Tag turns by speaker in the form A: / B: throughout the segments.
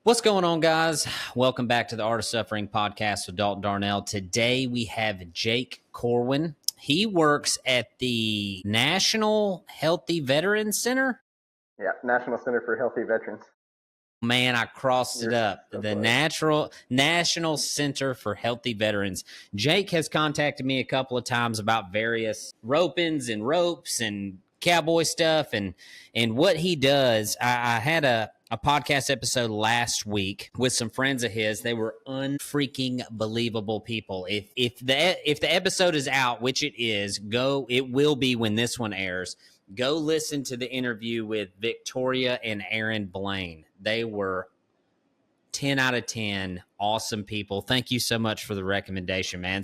A: What's going on, guys? Welcome back to the Art of Suffering podcast with Dalton Darnell. Today we have Jake Corwin. He works at the National Healthy Veterans Center.
B: Yeah, National Center for Healthy Veterans.
A: Man, I crossed it up. The National Center for Healthy Veterans. Jake has contacted me a couple of times about various ropings and ropes and cowboy stuff and what he does. I had a podcast episode last week with some friends of his. They were unfreaking believable people. If the episode is out, which it is, it will be when this one airs. Go listen to the interview with Victoria and Aaron Blaine. They were 10 out of 10 awesome people. Thank you so much for the recommendation, man.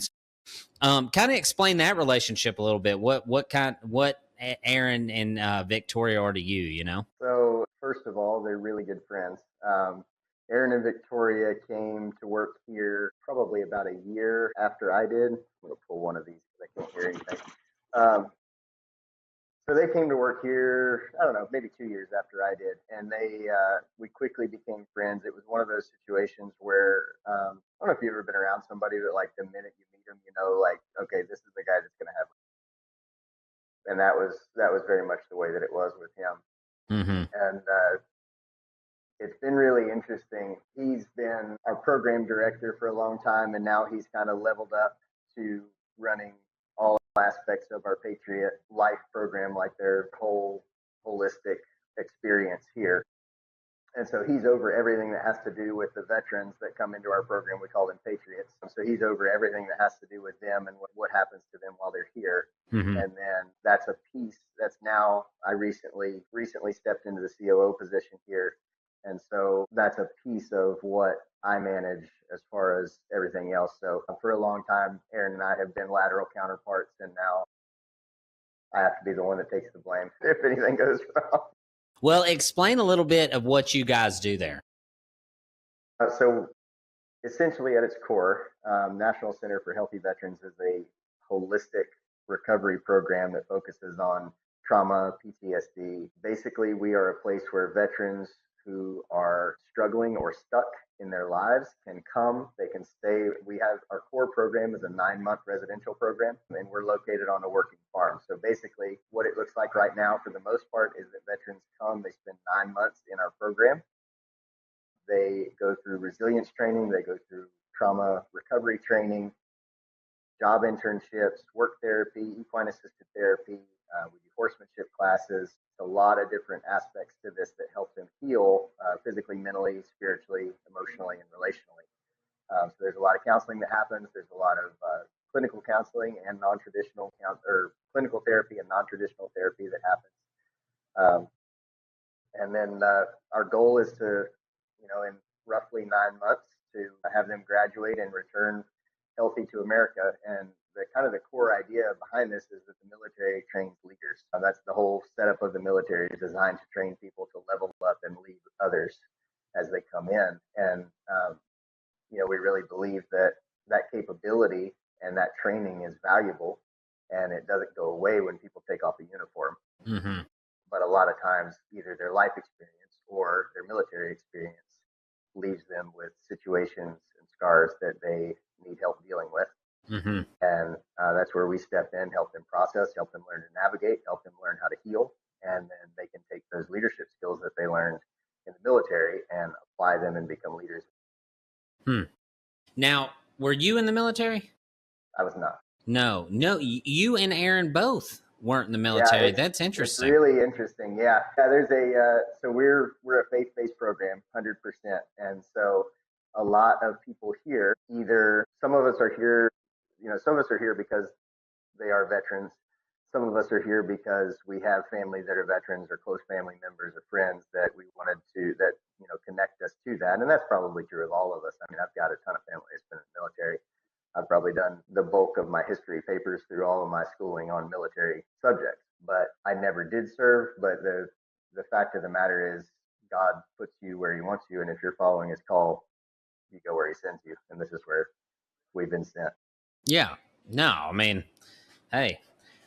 A: Kind of explain that relationship a little bit. What Aaron and Victoria are to you, you know?
B: So first of all, they're really good friends. Aaron and Victoria came to work here probably about a year after I did. I'm going to pull one of these because I can't hear anything. So they came to work here, I don't know, maybe 2 years after I did. And we quickly became friends. It was one of those situations where, I don't know if you've ever been around somebody that like the minute you meet them, you know, like, okay, this is the guy that's going to have. And that was very much the way that it was with him.
A: Mm-hmm.
B: And it's been really interesting. He's been our program director for a long time, and now he's kind of leveled up to running all aspects of our Patriot Life program, like their whole holistic experience here. And so he's over everything that has to do with the veterans that come into our program. We call them Patriots. So he's over everything that has to do with them and what happens to them while they're here.
A: Mm-hmm.
B: And then that's a piece that's now, I recently stepped into the COO position here. And so that's a piece of what I manage as far as everything else. So for a long time, Aaron and I have been lateral counterparts, and now I have to be the one that takes the blame if anything goes wrong.
A: Well, explain a little bit of what you guys do there.
B: So essentially at its core, National Center for Healthy Veterans is a holistic recovery program that focuses on trauma, PTSD. Basically, we are a place where veterans who are struggling or stuck in their lives can come, they can stay. Our core program is a 9-month residential program, and we're located on a working farm. So basically what it looks like right now for the most part is that veterans come, they spend 9 months in our program. They go through resilience training, they go through trauma recovery training, job internships, work therapy, equine assisted therapy. We do horsemanship classes. A lot of different aspects to this that help them heal physically, mentally, spiritually, emotionally, and relationally. So there's a lot of counseling that happens. There's a lot of clinical counseling and non-traditional clinical therapy and non-traditional therapy that happens. And then our goal is to, in roughly 9 months, to have them graduate and return healthy to America. And the core idea behind this is that the military trains leaders. That's the whole setup of the military, is designed to train people to level up and lead others as they come in. And we really believe that capability and that training is valuable, and it doesn't go away when people take off the uniform.
A: Mm-hmm.
B: But a lot of times, either their life experience or their military experience leaves them with situations and scars that they need help dealing with.
A: Mm-hmm.
B: And that's where we step in, help them process, help them learn to navigate, help them learn how to heal. And then they can take those leadership skills that they learned in the military and apply them and become leaders.
A: Now, were you in the military?
B: I was not.
A: No, you and Aaron both weren't in the military.
B: Yeah,
A: that's interesting.
B: It's really interesting. Yeah. There's so we're a faith-based program, 100%. And so a lot of people here, some of us are here because they are veterans. Some of us are here because we have family that are veterans, or close family members or friends that we wanted to, connect us to that. And that's probably true of all of us. I mean, I've got a ton of family that's been in the military. I've probably done the bulk of my history papers through all of my schooling on military subjects, but I never did serve. But the fact of the matter is, God puts you where he wants you. And if you're following his call, you go where he sends you. And this is where we've been sent.
A: Yeah. No, I mean, hey,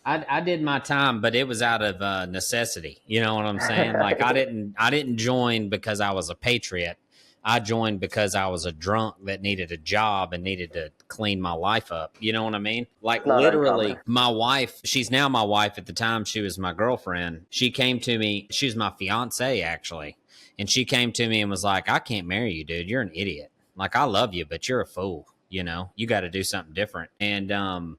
A: I did my time, but it was out of necessity. You know what I'm saying? Like I didn't join because I was a patriot. I joined because I was a drunk that needed a job and needed to clean my life up. You know what I mean? Like
B: It's not
A: literally,
B: uncommon.
A: my wife, she's now my wife. At the time, she was my girlfriend. She came to me. She was my fiance, actually. And she came to me and was like, I can't marry you, dude. You're an idiot. Like, I love you, but you're a fool. You know, you got to do something different. And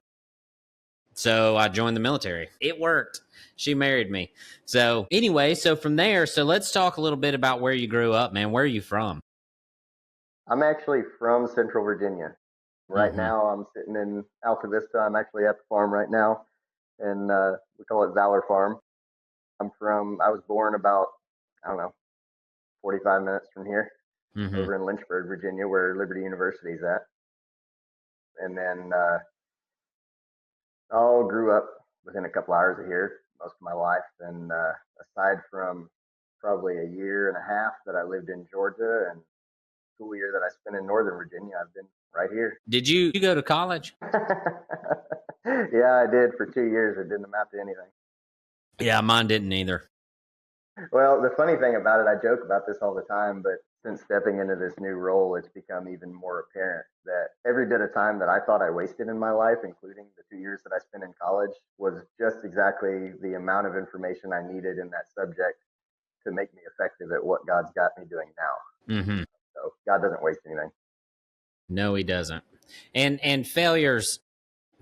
A: so I joined the military. It worked. She married me. So anyway, so from there, so let's talk a little bit about where you grew up, man. Where are you from?
B: I'm actually from Central Virginia. Right
A: Mm-hmm.
B: now, I'm sitting in Alta Vista. I'm actually at the farm right now, and we call it Valor Farm. I was born about, I don't know, 45 minutes from here,
A: Mm-hmm.
B: over in Lynchburg, Virginia, where Liberty University is at. And then all grew up within a couple hours of here most of my life. And aside from probably a year and a half that I lived in Georgia and school year that I spent in Northern Virginia, I've been right here.
A: Did you go to college?
B: Yeah, I did for 2 years. It didn't amount to anything.
A: Yeah, mine didn't either.
B: Well, the funny thing about it, I joke about this all the time, but since stepping into this new role, it's become even more apparent that every bit of time that I thought I wasted in my life, including the 2 years that I spent in college, was just exactly the amount of information I needed in that subject to make me effective at what God's got me doing now.
A: Mm-hmm.
B: So God doesn't waste anything.
A: No, he doesn't. And failures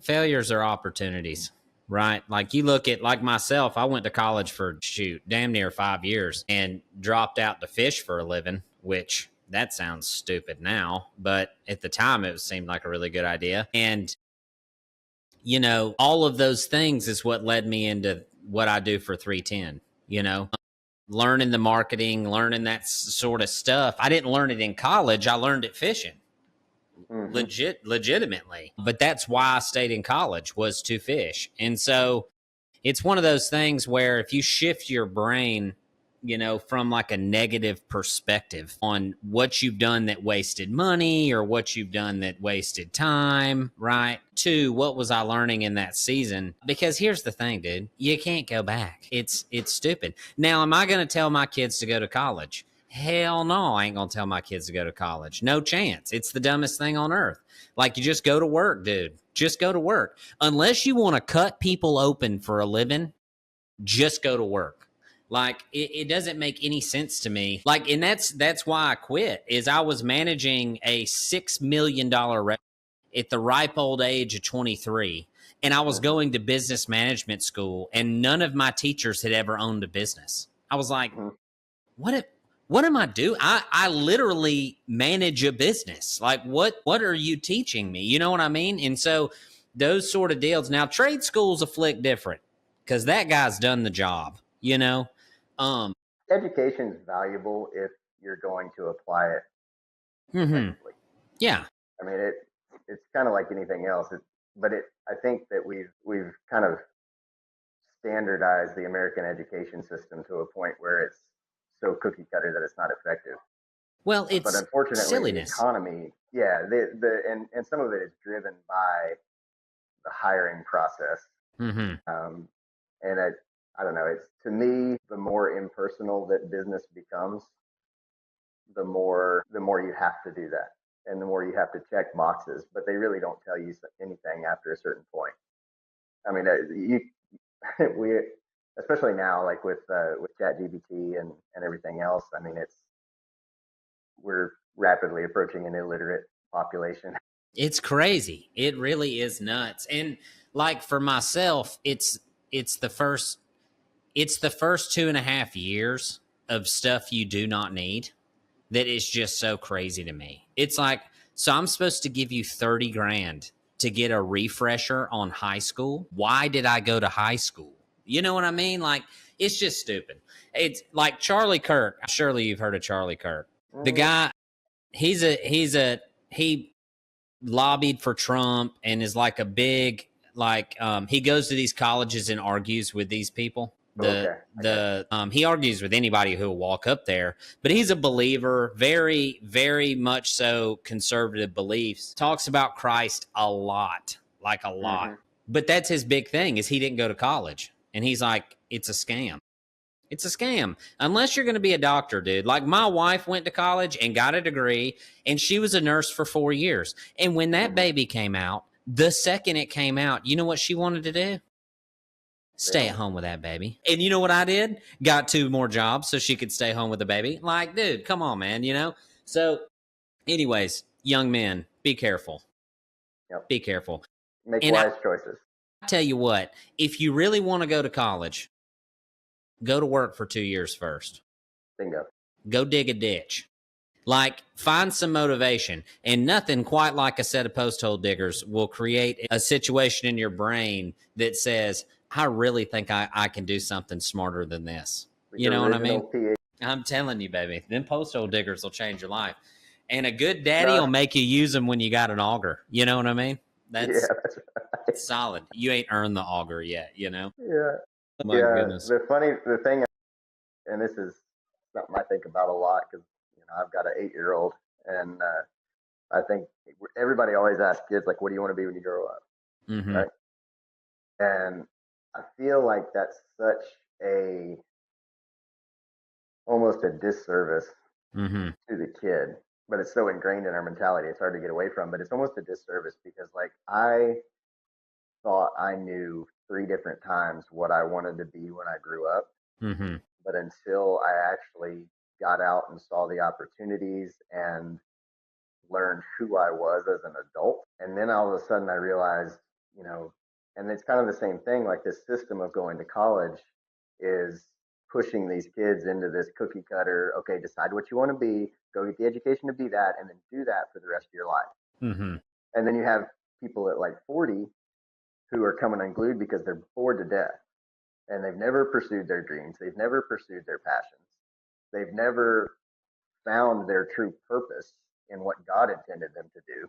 A: are opportunities, right? Like you look at like myself, I went to college for damn near 5 years and dropped out to fish for a living, which that sounds stupid now, but at the time it seemed like a really good idea. And you know, all of those things is what led me into what I do for 310, you know, learning the marketing, learning that sort of stuff. I didn't learn it in college. I learned it fishing.
B: Mm-hmm.
A: Legitimately, but that's why I stayed in college, was to fish. And so it's one of those things where if you shift your brain, you know, from like a negative perspective on what you've done that wasted money or what you've done that wasted time, right, to what was I learning in that season? Because here's the thing, dude, you can't go back. It's stupid. Now, am I going to tell my kids to go to college? Hell no, I ain't gonna tell my kids to go to college. No chance. It's the dumbest thing on earth. Like, you just go to work, dude. Just go to work. Unless you want to cut people open for a living, just go to work. Like, it doesn't make any sense to me. Like, and that's why I quit. Is I was managing a $6 million at the ripe old age of 23, and I was
B: Mm-hmm.
A: going to business management school, and none of my teachers had ever owned a business. I was like,
B: Mm-hmm.
A: what am I doing? I literally manage a business. Like, what are you teaching me? You know what I mean? And so those sort of deals. Now, trade schools afflict different because that guy's done the job, you know?
B: Education is valuable if you're going to apply it
A: Mm-hmm.
B: effectively.
A: Yeah.
B: I mean, it's kind of like anything else. I think that we've kind of standardized the American education system to a point where it's so cookie cutter that it's not effective.
A: Well,
B: But
A: it's
B: unfortunately, the
A: silliness.
B: economy, yeah, and some of it is driven by the hiring process.
A: Mm-hmm.
B: And I don't know. It's, to me, the more impersonal that business becomes, the more you have to do that, and the more you have to check boxes. But they really don't tell you anything after a certain point. I mean, we, especially now, like with ChatGPT and everything else. I mean, we're rapidly approaching an illiterate population.
A: It's crazy. It really is nuts. And like for myself, it's the first it's the first 2.5 years of stuff you do not need that is just so crazy to me. It's like, so I'm supposed to give you 30 grand to get a refresher on high school. Why did I go to high school? You know what I mean? Like, it's just stupid. It's like Charlie Kirk. Surely you've heard of Charlie Kirk. The
B: Mm-hmm.
A: guy, he lobbied for Trump and is like a big, like, he goes to these colleges and argues with these people.
B: Okay, I got
A: He argues with anybody who will walk up there, but he's a believer, very, very much so conservative beliefs. Talks about Christ a lot, like a
B: you.
A: lot.
B: Mm-hmm.
A: But that's his big thing, is he didn't go to college. And he's like, it's a scam. It's a scam. Unless you're going to be a doctor, dude. Like my wife went to college and got a degree, and she was a nurse for 4 years. And when that baby came out, the second it came out, you know what she wanted to do? Stay at home with that baby. And you know what I did? Got 2 more jobs so she could stay home with the baby. Like, dude, come on, man, you know? So, anyways, young men, be careful.
B: Yep.
A: Be careful.
B: Make wise choices.
A: I tell you what, if you really want to go to college, go to work for 2 years first.
B: Bingo.
A: Go dig a ditch. Like, find some motivation. And nothing quite like a set of post hole diggers will create a situation in your brain that says, I really think I can do something smarter than this. You know what I mean? I'm telling you, baby, them post hole diggers will change your life. And a good daddy will make you use them when you got an auger. You know what I mean? That's right. Solid. You ain't earned the auger yet, you know?
B: Yeah.
A: Oh, my goodness.
B: The thing, and this is something I think about a lot because, you know, I've got an 8-year-old, and I think everybody always asks kids, like, what do you want to be when you grow up?
A: Mm-hmm.
B: Right? And I feel like that's such almost a disservice
A: mm-hmm.
B: to the kid, but it's so ingrained in our mentality, it's hard to get away from, but it's almost a disservice because, like, I thought I knew 3 different times what I wanted to be when I grew up.
A: Mm-hmm.
B: But until I actually got out and saw the opportunities and learned who I was as an adult, and then all of a sudden I realized, you know, and it's kind of the same thing, like this system of going to college is pushing these kids into this cookie cutter, okay, decide what you want to be, go get the education to be that, and then do that for the rest of your life.
A: Mm-hmm.
B: And then you have people at like 40 who are coming unglued because they're bored to death and they've never pursued their dreams. They've never pursued their passions. They've never found their true purpose in what God intended them to do.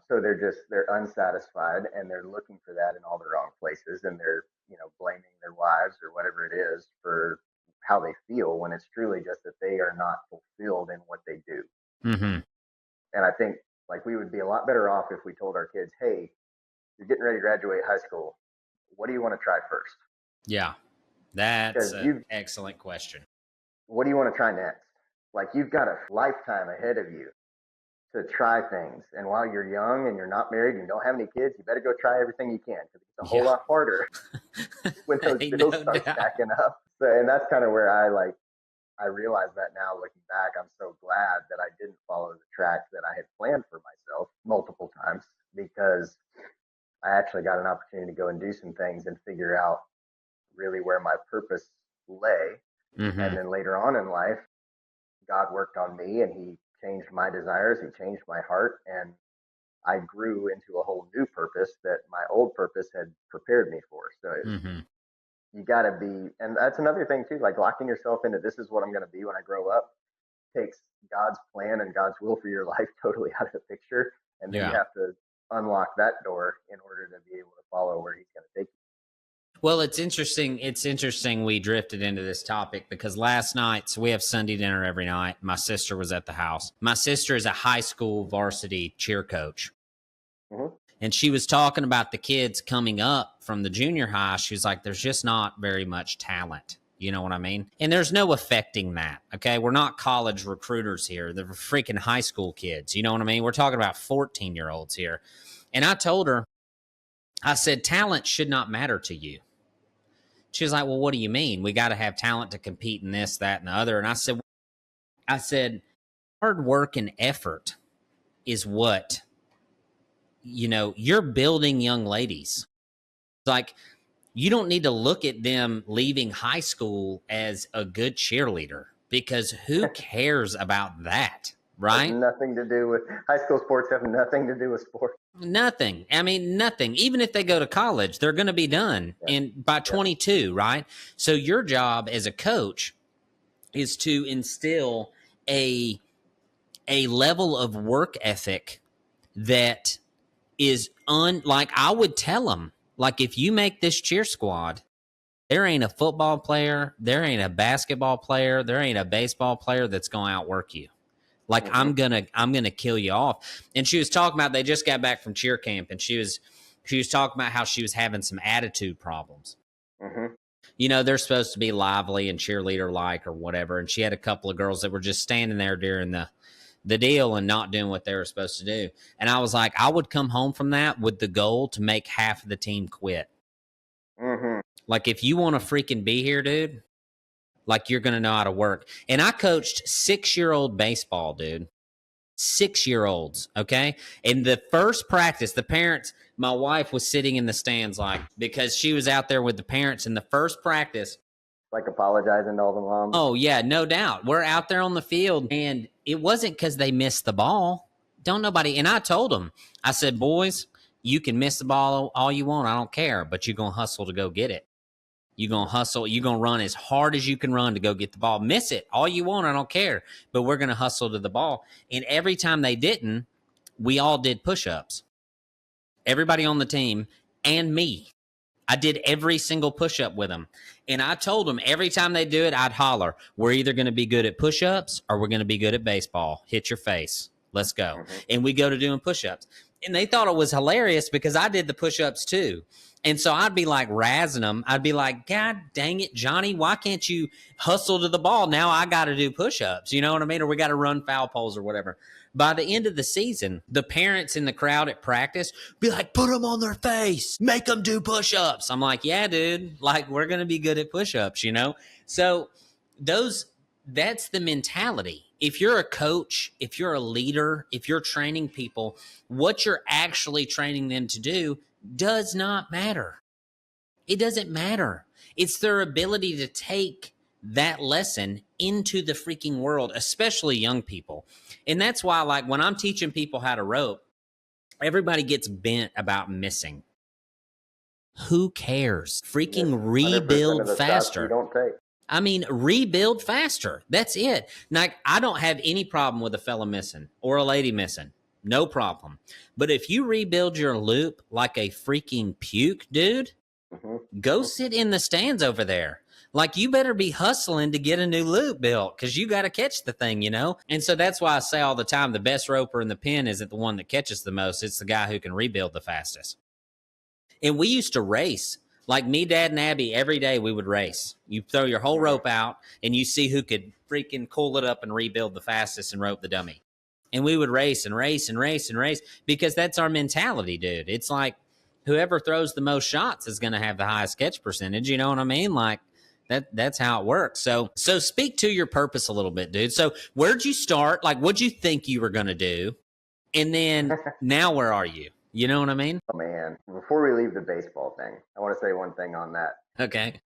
B: So they're unsatisfied and they're looking for that in all the wrong places, and they're, you know, blaming their wives or whatever it is for how they feel when it's truly just that they are not fulfilled in what they do.
A: Mm-hmm.
B: And I think, like, we would be a lot better off if we told our kids, hey, you're getting ready to graduate high school. What do you want to try first?
A: Yeah, that's an excellent question.
B: What do you want to try next? Like, you've got a lifetime ahead of you to try things. And while you're young and you're not married and you don't have any kids, you better go try everything you can because it's a whole lot harder when those bills start stacking up. So, and that's kind of where I realize that now looking back. I'm so glad that I didn't follow the track that I had planned for myself multiple times, because I actually got an opportunity to go and do some things and figure out really where my purpose lay.
A: Mm-hmm.
B: And then later on in life, God worked on me and he changed my desires. He changed my heart, and I grew into a whole new purpose that my old purpose had prepared me for. So you got to be, and that's another thing too, like locking yourself into this is what I'm going to be when I grow up takes God's plan and God's will for your life totally out of the picture. And then you have to unlock that door in order to be able to follow where he's going to take you.
A: Well, it's interesting. It's interesting we drifted into this topic because last night, so we have Sunday dinner every night. My sister was at the house. My sister is a high school varsity cheer coach.
B: Mm-hmm.
A: And she was talking about the kids coming up from the junior high. She was like, there's just not very much talent. You know what I mean? And there's no affecting that, okay? We're not college recruiters here. They're freaking high school kids. You know what I mean? We're talking about 14-year-olds here. And I told her, I said, talent should not matter to you. She was like, well, what do you mean? We got to have talent to compete in this, that, and the other. And I said, hard work and effort is what, you know, you're building young ladies. Like, you don't need to look at them leaving high school as a good cheerleader, because who cares about that, right?
B: Nothing to do with high school sports. Have nothing to do with sports.
A: Nothing. I mean, nothing. Even if they go to college, they're going to be done by 22, right? So your job as a coach is to instill a level of work ethic that is like I would tell them, like, if you make this cheer squad, there ain't a football player, there ain't a basketball player, there ain't a baseball player that's going to outwork you. Like, I'm gonna kill you off. And she was talking about, they just got back from cheer camp, and she was talking about how she was having some attitude problems.
B: Mm-hmm.
A: You know, they're supposed to be lively and cheerleader like or whatever. And she had a couple of girls that were just standing there during the deal and not doing what they were supposed to do. And I was like, I would come home from that with the goal to make half of the team quit.
B: Mm-hmm.
A: Like, if you want to freaking be here, dude, like, you're going to know how to work. And I coached 6-year-old baseball, dude. 6-year-olds, okay? In the first practice, the parents, my wife was sitting in the stands, like, because she was out there with the parents in the first practice.
B: Like apologizing to all the moms.
A: Oh, yeah, no doubt. We're out there on the field, and it wasn't because they missed the ball. Don't nobody, and I told them, I said, boys, you can miss the ball all you want. I don't care, but you're going to hustle to go get it. You're going to hustle. You're going to run as hard as you can run to go get the ball. Miss it all you want. I don't care. But we're going to hustle to the ball. And every time they didn't, we all did push-ups. Everybody on the team and me. I did every single push-up with them. And I told them every time they do it, I'd holler, we're either going to be good at push-ups or we're going to be good at baseball. Hit your face. Let's go. Mm-hmm. And we go to doing push-ups. And they thought it was hilarious because I did the push-ups too. And so I'd be like razzing them. I'd be like, God dang it, Johnny, why can't you hustle to the ball? Now I got to do push-ups. You know what I mean? Or we got to run foul poles or whatever. By the end of the season, the parents in the crowd at practice be like, put them on their face. Make them do push-ups. I'm like, yeah, dude. Like, we're going to be good at push-ups, you know? So that's the mentality. If you're a coach, if you're a leader, if you're training people, what you're actually training them to do does not matter. It doesn't matter. It's their ability to take that lesson into the freaking world, especially young people. And that's why, like, when I'm teaching people how to rope, everybody gets bent about missing. Who cares? Freaking rebuild faster.
B: You don't take.
A: I mean, rebuild faster. That's it. Like, I don't have any problem with a fella missing or a lady missing. No problem. But if you rebuild your loop like a freaking puke, dude, go sit in the stands over there. Like, you better be hustling to get a new loop built because you got to catch the thing, you know? And so that's why I say all the time, the best roper in the pen isn't the one that catches the most. It's the guy who can rebuild the fastest. And we used to race. Like me, Dad, and Abby, every day we would race. You throw your whole rope out, and you see who could freaking cool it up and rebuild the fastest and rope the dummy. And we would race and race and race and race because that's our mentality, dude. It's like whoever throws the most shots is going to have the highest catch percentage. You know what I mean? Like that's how it works. So speak to your purpose a little bit, dude. So where'd you start? Like, what'd you think you were going to do? And then now where are you? You know what I mean?
B: Oh, man. Before we leave the baseball thing, I want to say one thing on that.
A: Okay.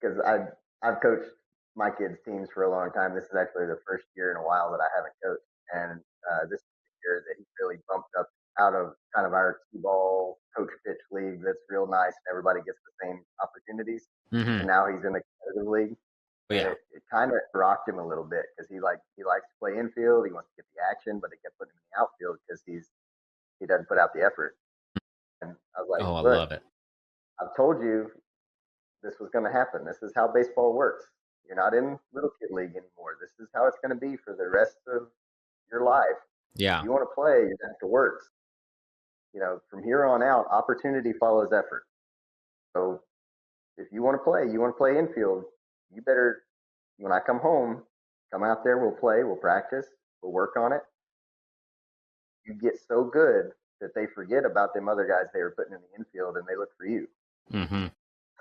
B: Because I've coached my kids' teams for a long time. This is actually the first year in a while that I haven't coached. And this is the year that he really bumped up out of kind of our T-ball coach pitch league that's real nice and everybody gets the same opportunities. Mm-hmm. And now he's in the competitive league. Yeah. It kind of rocked him a little bit because he likes to play infield. He wants to get the action, but they kept putting him in the outfield because he doesn't put out the effort. And I was like,
A: oh, I love it.
B: I've told you this was going to happen. This is how baseball works. You're not in little kid league anymore. This is how it's going to be for the rest of your life.
A: Yeah.
B: If you want to play, you have to work. You know, from here on out, opportunity follows effort. So if you want to play infield, you better, when I come home, come out there, we'll play, we'll practice, we'll work on it. You get so good that they forget about them other guys they were putting in the infield and they look for you.
A: Mm-hmm.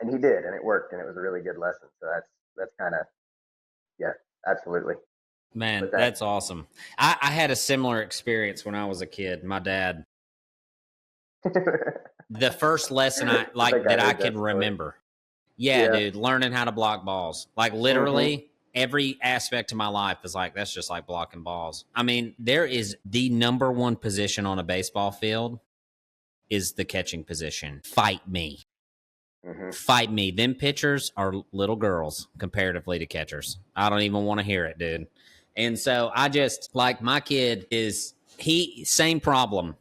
B: And he did, and it worked, and it was a really good lesson. So that's kind of, yeah, absolutely.
A: Man, that's awesome. I had a similar experience when I was a kid. My dad, the first lesson I can remember. Yeah, dude, learning how to block balls. Like literally every aspect of my life is like, that's just like blocking balls. I mean, there is the number one position on a baseball field is the catching position. Fight me. Mm-hmm. Fight me. Them pitchers are little girls comparatively to catchers. I don't even want to hear it, dude. And so I just, like, my kid same problem,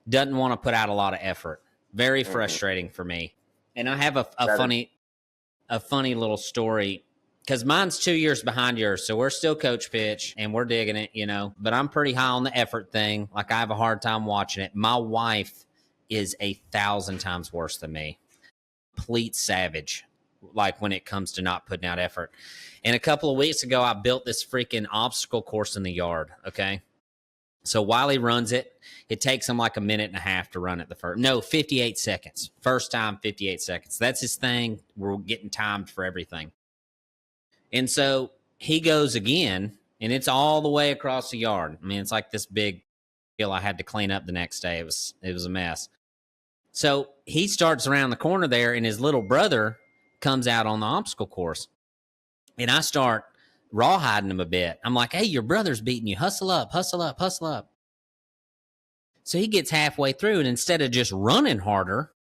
A: doesn't want to put out a lot of effort. Very frustrating for me. And I have a funny little story because mine's 2 years behind yours. So we're still coach pitch and we're digging it, you know, but I'm pretty high on the effort thing. Like I have a hard time watching it. My wife is 1,000 times worse than me. Complete savage. like when it comes to not putting out effort. And a couple of weeks ago, I built this freaking obstacle course in the yard. Okay. So while he runs it, it takes him like a minute and a half to run it 58 seconds. First time, 58 seconds. That's his thing. We're getting timed for everything. And so he goes again, and it's all the way across the yard. I mean, it's like this big hill I had to clean up the next day. It was a mess. So he starts around the corner there, and his little brother comes out on the obstacle course. And I start rawhiding him a bit. I'm like, hey, your brother's beating you. Hustle up, hustle up, hustle up. So he gets halfway through, and instead of just running harder,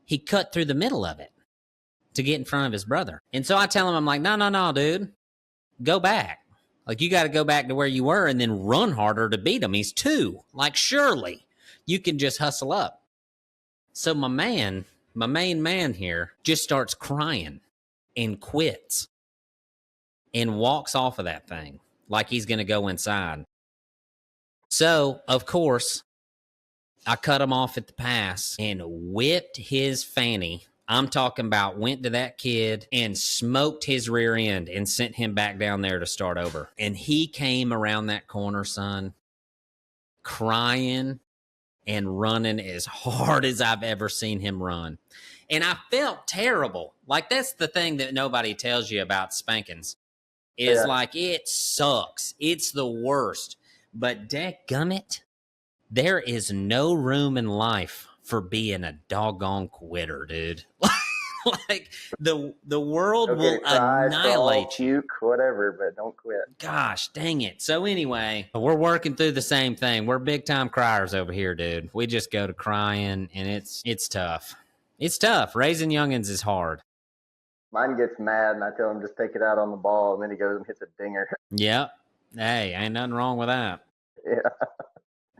A: he cut through the middle of it to get in front of his brother. And so I tell him, I'm like, no, dude, go back. Like, you got to go back to where you were and then run harder to beat him. He's 2. Like, surely you can just hustle up. So my main man here just starts crying and quits and walks off of that thing like he's going to go inside. So, of course, I cut him off at the pass and whipped his fanny. I'm talking about went to that kid and smoked his rear end and sent him back down there to start over. And he came around that corner, son, crying and running as hard as I've ever seen him run. And I felt terrible. Like, that's the thing that nobody tells you about spankings is like, it sucks. It's the worst. But dadgummit, there is no room in life for being a doggone quitter, dude. Like, the world will annihilate you.
B: Puke, whatever, but don't quit.
A: Gosh, dang it. So anyway, we're working through the same thing. We're big time criers over here, dude. We just go to crying, and it's tough. It's tough. Raising youngins is hard.
B: Mine gets mad, and I tell him just take it out on the ball, and then he goes and hits a dinger.
A: Yep. Hey, ain't nothing wrong with that.
B: Yeah.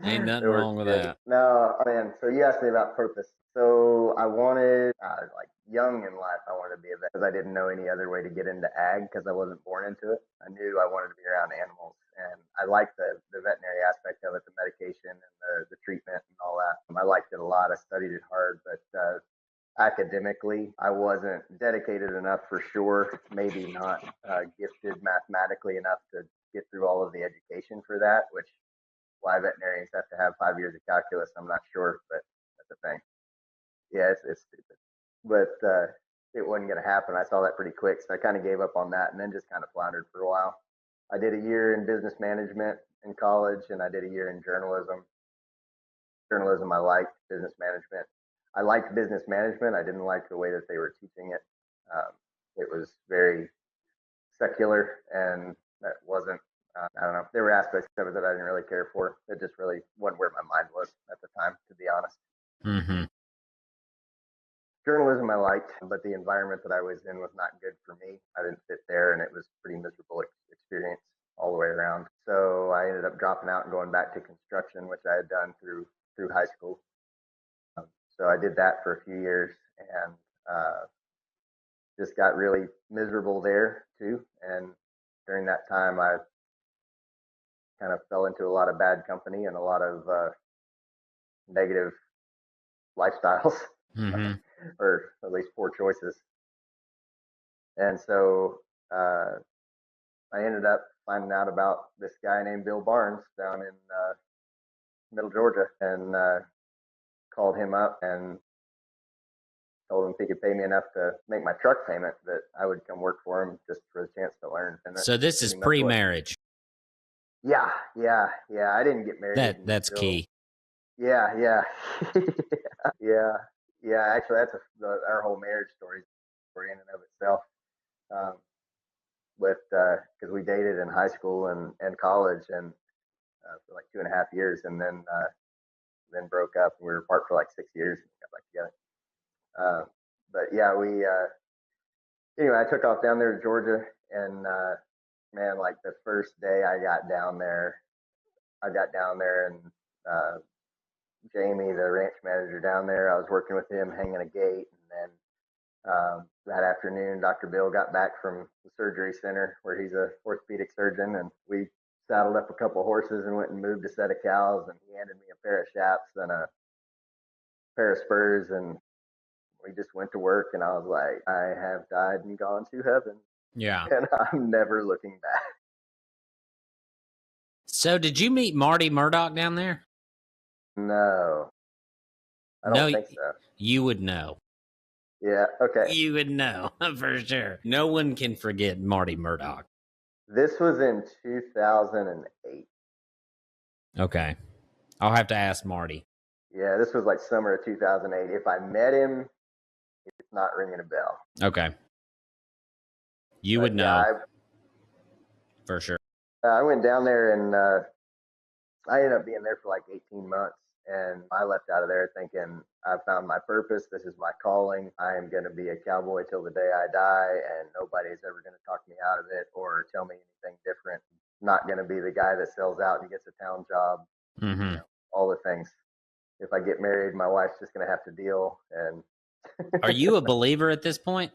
A: Ain't nothing wrong with that.
B: No, man. So you asked me about purpose. So I wanted, like young in life, I wanted to be a vet because I didn't know any other way to get into ag because I wasn't born into it. I knew I wanted to be around animals, and I liked the veterinary aspect of it, the medication and the treatment and all that. I liked it a lot. I studied it hard, but academically, I wasn't dedicated enough for sure. Maybe not gifted mathematically enough to get through all of the education for that, which why veterinarians have to have 5 years of calculus, I'm not sure, but that's the thing. Yeah, it's stupid. But it wasn't going to happen. I saw that pretty quick, so I kind of gave up on that and then just kind of floundered for a while. I did a year in business management in college, and I did a year in journalism. Journalism I liked, business management. I liked business management. I didn't like the way that they were teaching it. It was very secular, and that wasn't, I don't know. There were aspects of it that I didn't really care for. It just really wasn't where my mind was at the time, to be honest.
A: Mm-hmm.
B: Journalism I liked, but the environment that I was in was not good for me. I didn't fit there, and it was a pretty miserable experience all the way around. So I ended up dropping out and going back to construction, which I had done through high school. So I did that for a few years, and just got really miserable there too. And during that time, I kind of fell into a lot of bad company and a lot of negative lifestyles,
A: Mm-hmm.
B: or at least poor choices. And so I ended up finding out about this guy named Bill Barnes down in Middle Georgia, and called him up and told him if he could pay me enough to make my truck payment, that I would come work for him just for the chance to learn. And
A: so this is pre-marriage.
B: Yeah. I didn't get married.
A: That's key.
B: Yeah. Actually, that's our whole marriage story in and of itself. Because we dated in high school and college, and for like 2.5 years, and then broke up. We were apart for like 6 years and got back together. But yeah, anyway, I took off down there to Georgia, and man, like the first day I got down there, and Jamie, the ranch manager down there, I was working with him hanging a gate, and then that afternoon, Dr. Bill got back from the surgery center where he's a orthopedic surgeon, and we saddled up a couple horses and went and moved a set of cows, and he handed me a pair of chaps and a pair of spurs, and we just went to work, and I was like, I have died and gone to heaven,
A: Yeah.
B: and I'm never looking back.
A: So did you meet Marty Murdoch down there?
B: No, I
A: No,
B: don't think so.
A: you would know.
B: Yeah, okay.
A: You would know for sure. No one can forget Marty Murdoch.
B: This was in 2008.
A: Okay. I'll have to ask Marty.
B: Yeah, this was like summer of 2008. If I met him, it's not ringing a bell.
A: Okay. You
B: But
A: would know for sure.
B: I went down there, and I ended up being there for like 18 months. And I left out of there thinking, I found my purpose. This is my calling. I am going to be a cowboy till the day I die, and nobody's ever going to talk me out of it or tell me anything different. Not going to be the guy that sells out and gets a town job,
A: Mm-hmm.
B: all the things. If I get married, my wife's just going to have to deal. And
A: Are you a believer at this point?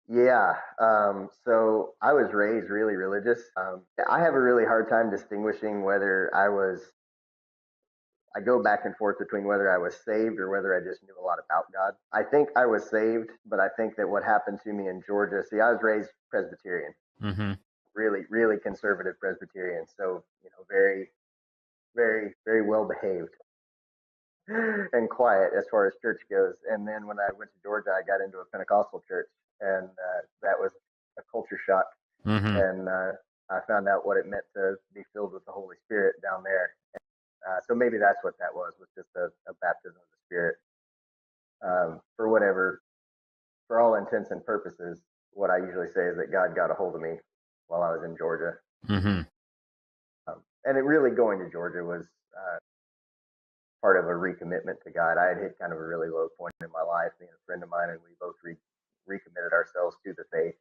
B: yeah. So I was raised really religious. I have a really hard time distinguishing whether I go back and forth between whether I was saved or whether I just knew a lot about God. I think I was saved, but I think that what happened to me in Georgia, see, I was raised Presbyterian,
A: Mm-hmm.
B: really, really conservative Presbyterian. So, very, very, very well behaved and quiet as far as church goes. And then when I went to Georgia, I got into a Pentecostal church, and that was a culture shock.
A: Mm-hmm.
B: And I found out what it meant to be filled with the Holy Spirit down there. So maybe that's what that was just a baptism of the Spirit. For all intents and purposes, what I usually say is that God got a hold of me while I was in Georgia.
A: Mm-hmm.
B: And it really, going to Georgia was part of a recommitment to God. I had hit kind of a really low point in my life, being a friend of mine, and we both recommitted ourselves to the faith.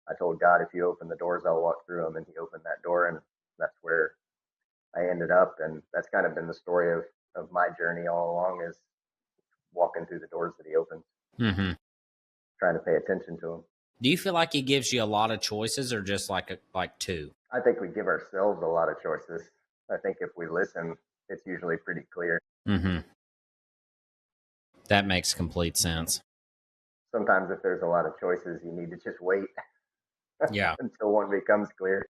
B: I told God, if you open the doors, I'll walk through them. And he opened that door, and that's where I ended up. And that's kind of been the story of my journey all along, is walking through the doors that he opened,
A: Mm-hmm.
B: trying to pay attention to him.
A: Do you feel like he gives you a lot of choices, or just like two?
B: I think we give ourselves a lot of choices. I think if we listen, it's usually pretty clear.
A: Mm-hmm. That makes complete sense.
B: Sometimes if there's a lot of choices, you need to just wait
A: Yeah.
B: until one becomes clear.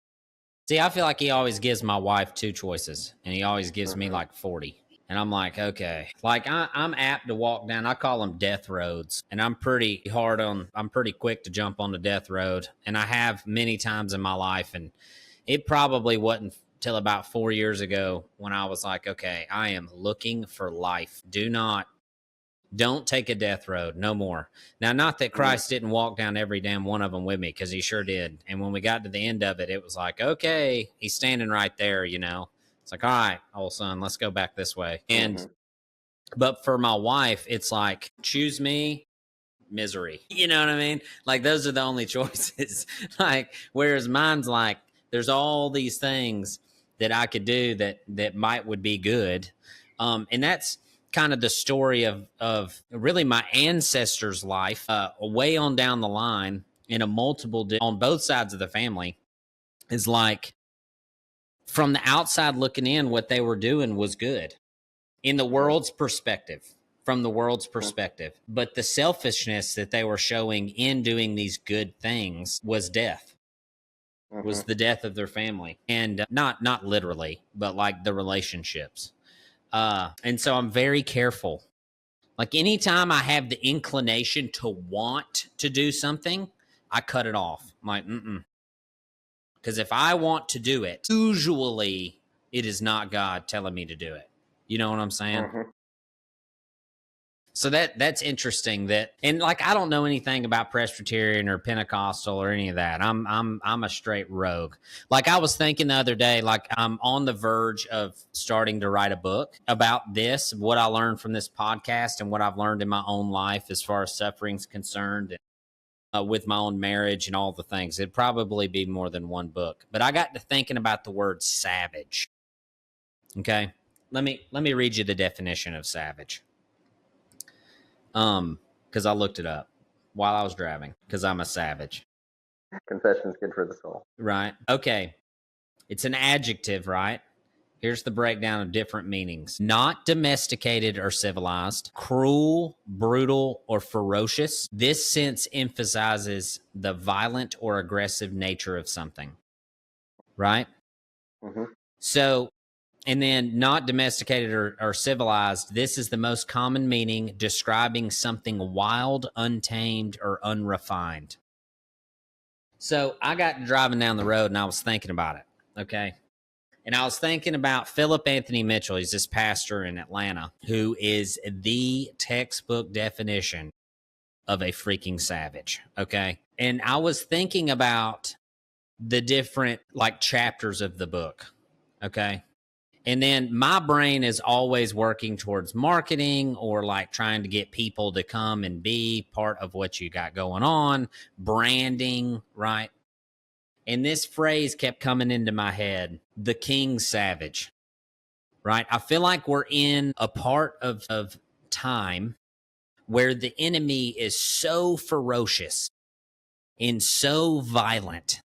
A: See, I feel like he always gives my wife two choices, and he always gives me like 40. And I'm like, okay. Like, I'm apt to walk down, I call them death roads. And I'm pretty quick to jump on the death road. And I have many times in my life. And it probably wasn't till about 4 years ago when I was like, okay, I am looking for life. Don't take a death road, no more. Now, not that Christ didn't walk down every damn one of them with me, because he sure did. And when we got to the end of it, it was like, okay, he's standing right there, It's like, all right, old son, let's go back this way. And but for my wife, it's like, choose me, misery. You know what I mean? Like, those are the only choices. Like, whereas mine's like, there's all these things that I could do that would be good. And that's kind of the story of really my ancestors' life, way on down the line, in a on both sides of the family, is like, from the outside looking in, what they were doing was good in the world's perspective, from the world's perspective. But the selfishness that they were showing in doing these good things was death. Was the death of their family. And not literally, but like the relationships. And so I'm very careful. Like, anytime I have the inclination to want to do something, I cut it off. I'm like, because if I want to do it, usually it is not God telling me to do it. You know what I'm saying? So that's interesting. And like, I don't know anything about Presbyterian or Pentecostal or any of that. I'm a straight rogue. Like, I was thinking the other day, like, I'm on the verge of starting to write a book about this, what I learned from this podcast and what I've learned in my own life as far as suffering's concerned, with my own marriage and all the things. It'd probably be more than one book. But I got to thinking about the word savage. Okay, let me read you the definition of savage. Because I looked it up while I was driving, because I'm a savage.
B: Confession's good for the soul.
A: Right. Okay. It's an adjective, right? Here's the breakdown of different meanings. Not domesticated or civilized, cruel, brutal, or ferocious. This sense emphasizes the violent or aggressive nature of something, right?
B: Mm-hmm.
A: So, and then not domesticated or civilized, this is the most common meaning describing something wild, untamed, or unrefined. So I got driving down the road and I was thinking about it, okay? And I was thinking about Philip Anthony Mitchell. He's this pastor in Atlanta who is the textbook definition of a freaking savage, okay? And I was thinking about the different like chapters of the book, okay? And then my brain is always working towards marketing or like trying to get people to come and be part of what you got going on, branding, right? And this phrase kept coming into my head, the king savage, right? I feel like we're in a part of time where the enemy is so ferocious and so violent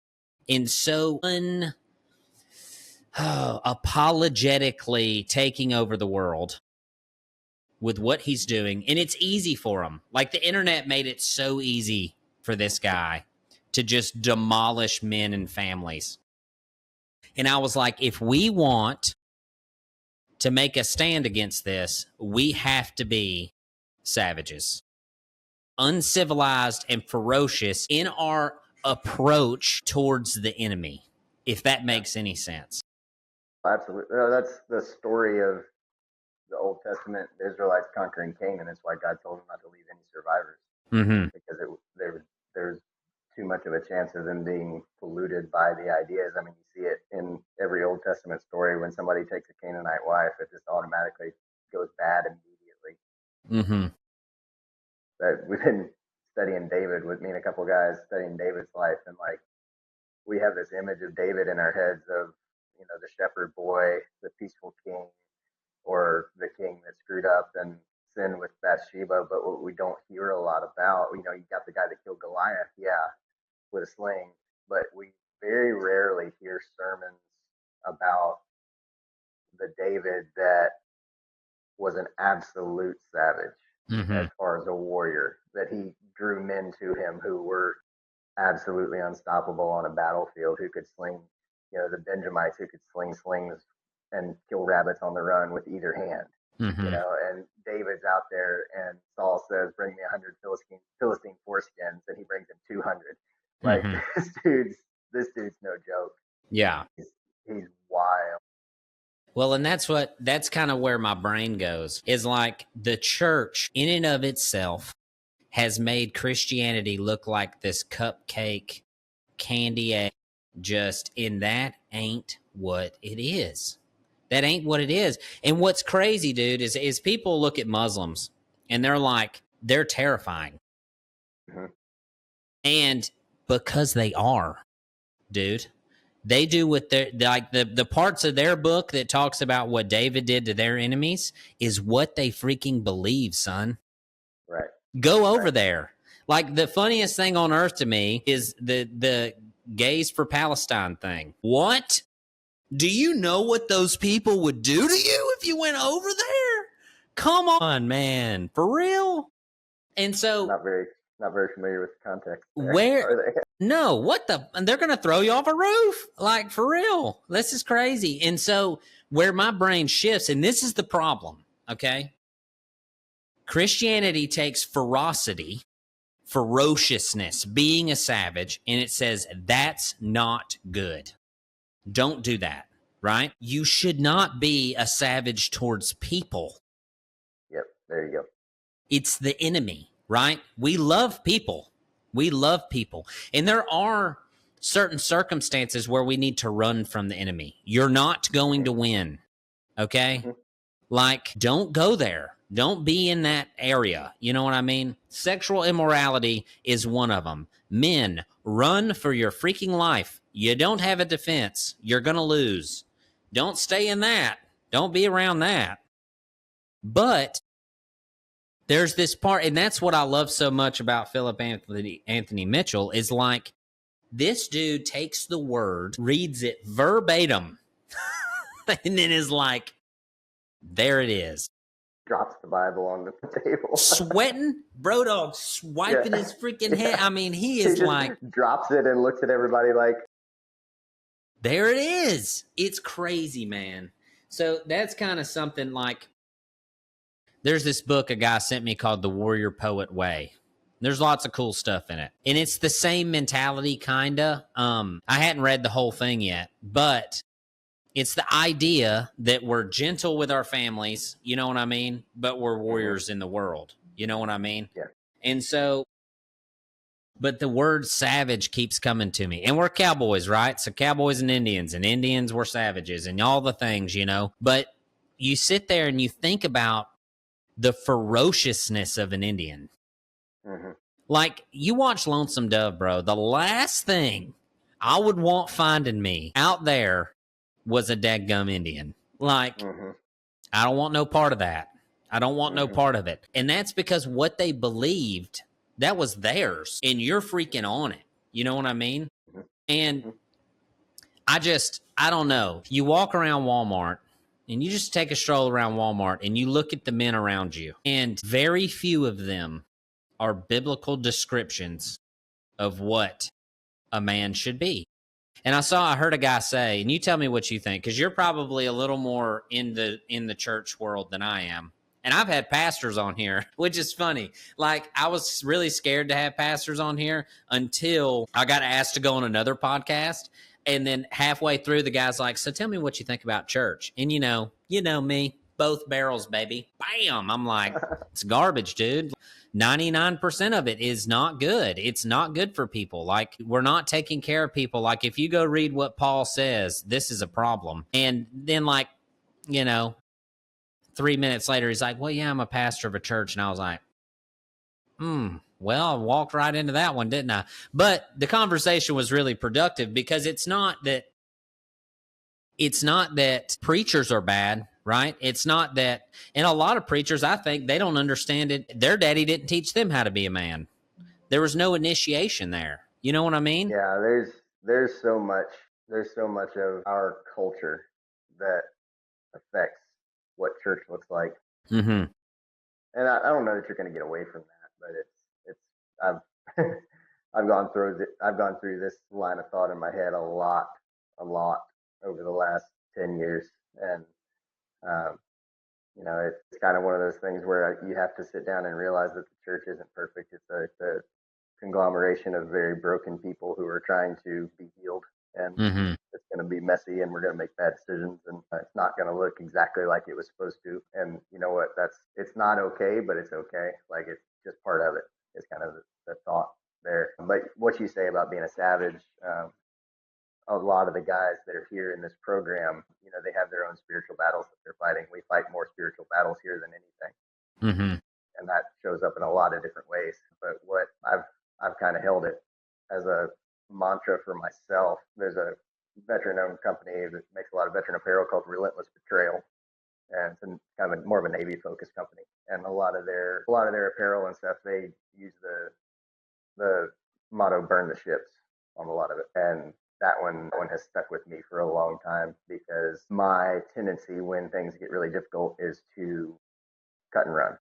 A: and so apologetically taking over the world with what he's doing. And it's easy for him. Like the internet made it so easy for this guy to just demolish men and families. And I was like, if we want to make a stand against this, we have to be savages, uncivilized and ferocious in our approach towards the enemy, if that makes any sense.
B: Absolutely. No, that's the story of the Old Testament, the Israelites conquering Canaan. It's why God told them not to leave any survivors, because there's too much of a chance of them being polluted by the ideas. I mean, you see it in every Old Testament story. When somebody takes a Canaanite wife, it just automatically goes bad immediately. But we've been studying David with me and a couple of guys studying David's life, and like we have this image of David in our heads of, you know, the shepherd boy, the peaceful king, or the king that screwed up and sinned with Bathsheba. But what we don't hear a lot about, you know, you got the guy that killed Goliath, yeah, with a sling, but we very rarely hear sermons about the David that was an absolute savage as far as a warrior, that he drew men to him who were absolutely unstoppable on a battlefield, who could sling, you know, the Benjamites who could sling slings and kill rabbits on the run with either hand. You know, and David's out there, and Saul says, "Bring me 100 Philistine foreskins," and he brings him 200. Like this dude's no joke.
A: Yeah,
B: he's wild.
A: Well, and that's kind of where my brain goes, is like the church in and of itself has made Christianity look like this cupcake candy egg. Just in that ain't what it is. That ain't what it is. And what's crazy, dude, is people look at Muslims and they're like, they're terrifying. And because they are, dude, they do what they're like. The parts of their book that talks about what David did to their enemies is what they freaking believe, son.
B: Right.
A: Go over there. Like the funniest thing on earth to me is the Gays for Palestine thing. What? Do you know what those people would do to you if you went over there? Come on, man. For real? And so
B: not very familiar with the context.
A: Where? No, what the? And they're going to throw you off a roof. Like, for real. This is crazy. And so where my brain shifts, and this is the problem, okay? Christianity takes ferocity, ferociousness, being a savage, and it says that's not good. Don't do that, right? You should not be a savage towards people.
B: Yep, there you go.
A: It's the enemy, right? We love people. We love people. And there are certain circumstances where we need to run from the enemy. You're not going to win, okay? Like, don't go there. Don't be in that area. You know what I mean? Sexual immorality is one of them. Men, run for your freaking life. You don't have a defense. You're going to lose. Don't stay in that. Don't be around that. But there's this part, and that's what I love so much about Philip Anthony Mitchell, is like, this dude takes the word, reads it verbatim, and then is like, there it is.
B: Drops the Bible on the table.
A: Sweating, bro dog, swiping his freaking head. I mean, he is like,
B: drops it and looks at everybody like,
A: there it is. It's crazy, man. So that's kind of something like, there's this book a guy sent me called The Warrior Poet Way. There's lots of cool stuff in it. And it's the same mentality, kind of. I hadn't read the whole thing yet, but it's the idea that we're gentle with our families, you know what I mean? But we're warriors in the world, you know what I mean?
B: Yeah.
A: And so, but the word savage keeps coming to me. And we're cowboys, right? So cowboys and Indians were savages and all the things, you know? But you sit there and you think about the ferociousness of an Indian.
B: Mm-hmm.
A: Like, you watch Lonesome Dove, bro. The last thing I would want finding me out there was a dadgum Indian. Like, I don't want no part of that. I don't want no part of it. And that's because what they believed, that was theirs. And you're freaking on it. You know what I mean? And I don't know. You walk around Walmart and you just take a stroll around Walmart and you look at the men around you, and very few of them are biblical descriptions of what a man should be. And I heard a guy say, and you tell me what you think, because you're probably a little more in the church world than I am. And I've had pastors on here, which is funny. Like, I was really scared to have pastors on here until I got asked to go on another podcast. And then halfway through, the guy's like, so tell me what you think about church. And you know me, both barrels, baby. Bam. I'm like, it's garbage, dude. 99% of it is not good. It's not good for people. Like, we're not taking care of people. Like, if you go read what Paul says, this is a problem. And then, like, 3 minutes later, he's like, well, yeah, I'm a pastor of a church. And I was like, well, I walked right into that one, didn't I? But the conversation was really productive, because it's not that preachers are bad, right? It's not that, and a lot of preachers, I think, they don't understand it. Their daddy didn't teach them how to be a man. There was no initiation there. You know what I mean?
B: Yeah, there's so much of our culture that affects what church looks like.
A: Mm-hmm.
B: And I don't know that you're going to get away from that, but I've I've gone through this line of thought in my head a lot over the last 10 years, and it's kind of one of those things where you have to sit down and realize that the church isn't perfect. It's a conglomeration of very broken people who are trying to be healed, and it's going to be messy, and we're going to make bad decisions, and it's not going to look exactly like it was supposed to. And you know what? It's not okay, but it's okay. Like, it's just part of it. It's kind of the thought there. But what you say about being a savage, a lot of the guys that are here in this program, they have their own spiritual battles that they're fighting. We fight more spiritual battles here than anything. And that shows up in a lot of different ways. But what I've kind of held it as a mantra for myself. There's a veteran-owned company that makes a lot of veteran apparel called Relentless Betrayal, and it's kind of more of a Navy-focused company. And a lot of their apparel and stuff, they use the motto "Burn the ships" on a lot of it. And that one has stuck with me for a long time, because my tendency when things get really difficult is to cut and run.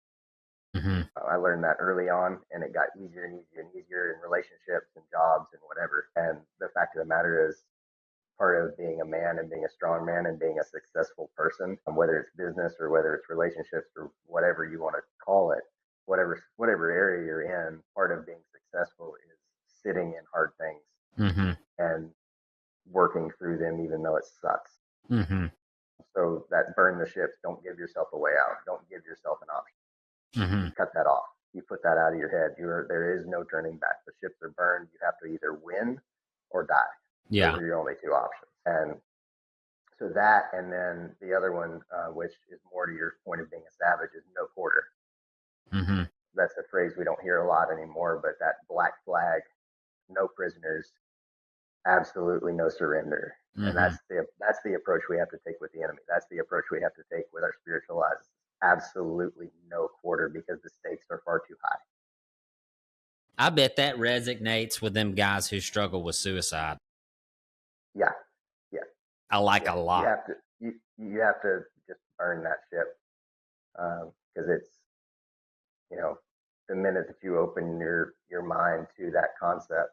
B: I learned that early on, and it got easier and easier and easier in relationships and jobs and whatever. And the fact of the matter is, part of being a man and being a strong man and being a successful person, whether it's business or whether it's relationships or whatever you want to call it, whatever area you're in, part of being successful is sitting in hard things and working through them, even though it sucks. So that burn the ships, don't give yourself a way out. Don't give yourself an option. Cut that off. You put that out of your head. There is no turning back. The ships are burned. You have to either win or die.
A: Yeah.
B: Those are your only two options. And so that, and then the other one, which is more to your point of being a savage, is no quarter. That's a phrase we don't hear a lot anymore, but that black flag, no prisoners, absolutely no surrender. And that's the approach we have to take with the enemy. That's the approach we have to take with our spiritual lives. Absolutely no quarter, because the stakes are far too high.
A: I bet that resonates with them guys who struggle with suicide.
B: Yeah.
A: I like a lot.
B: you have to just burn that ship, because it's, you know, the minute that you open your mind to that concept,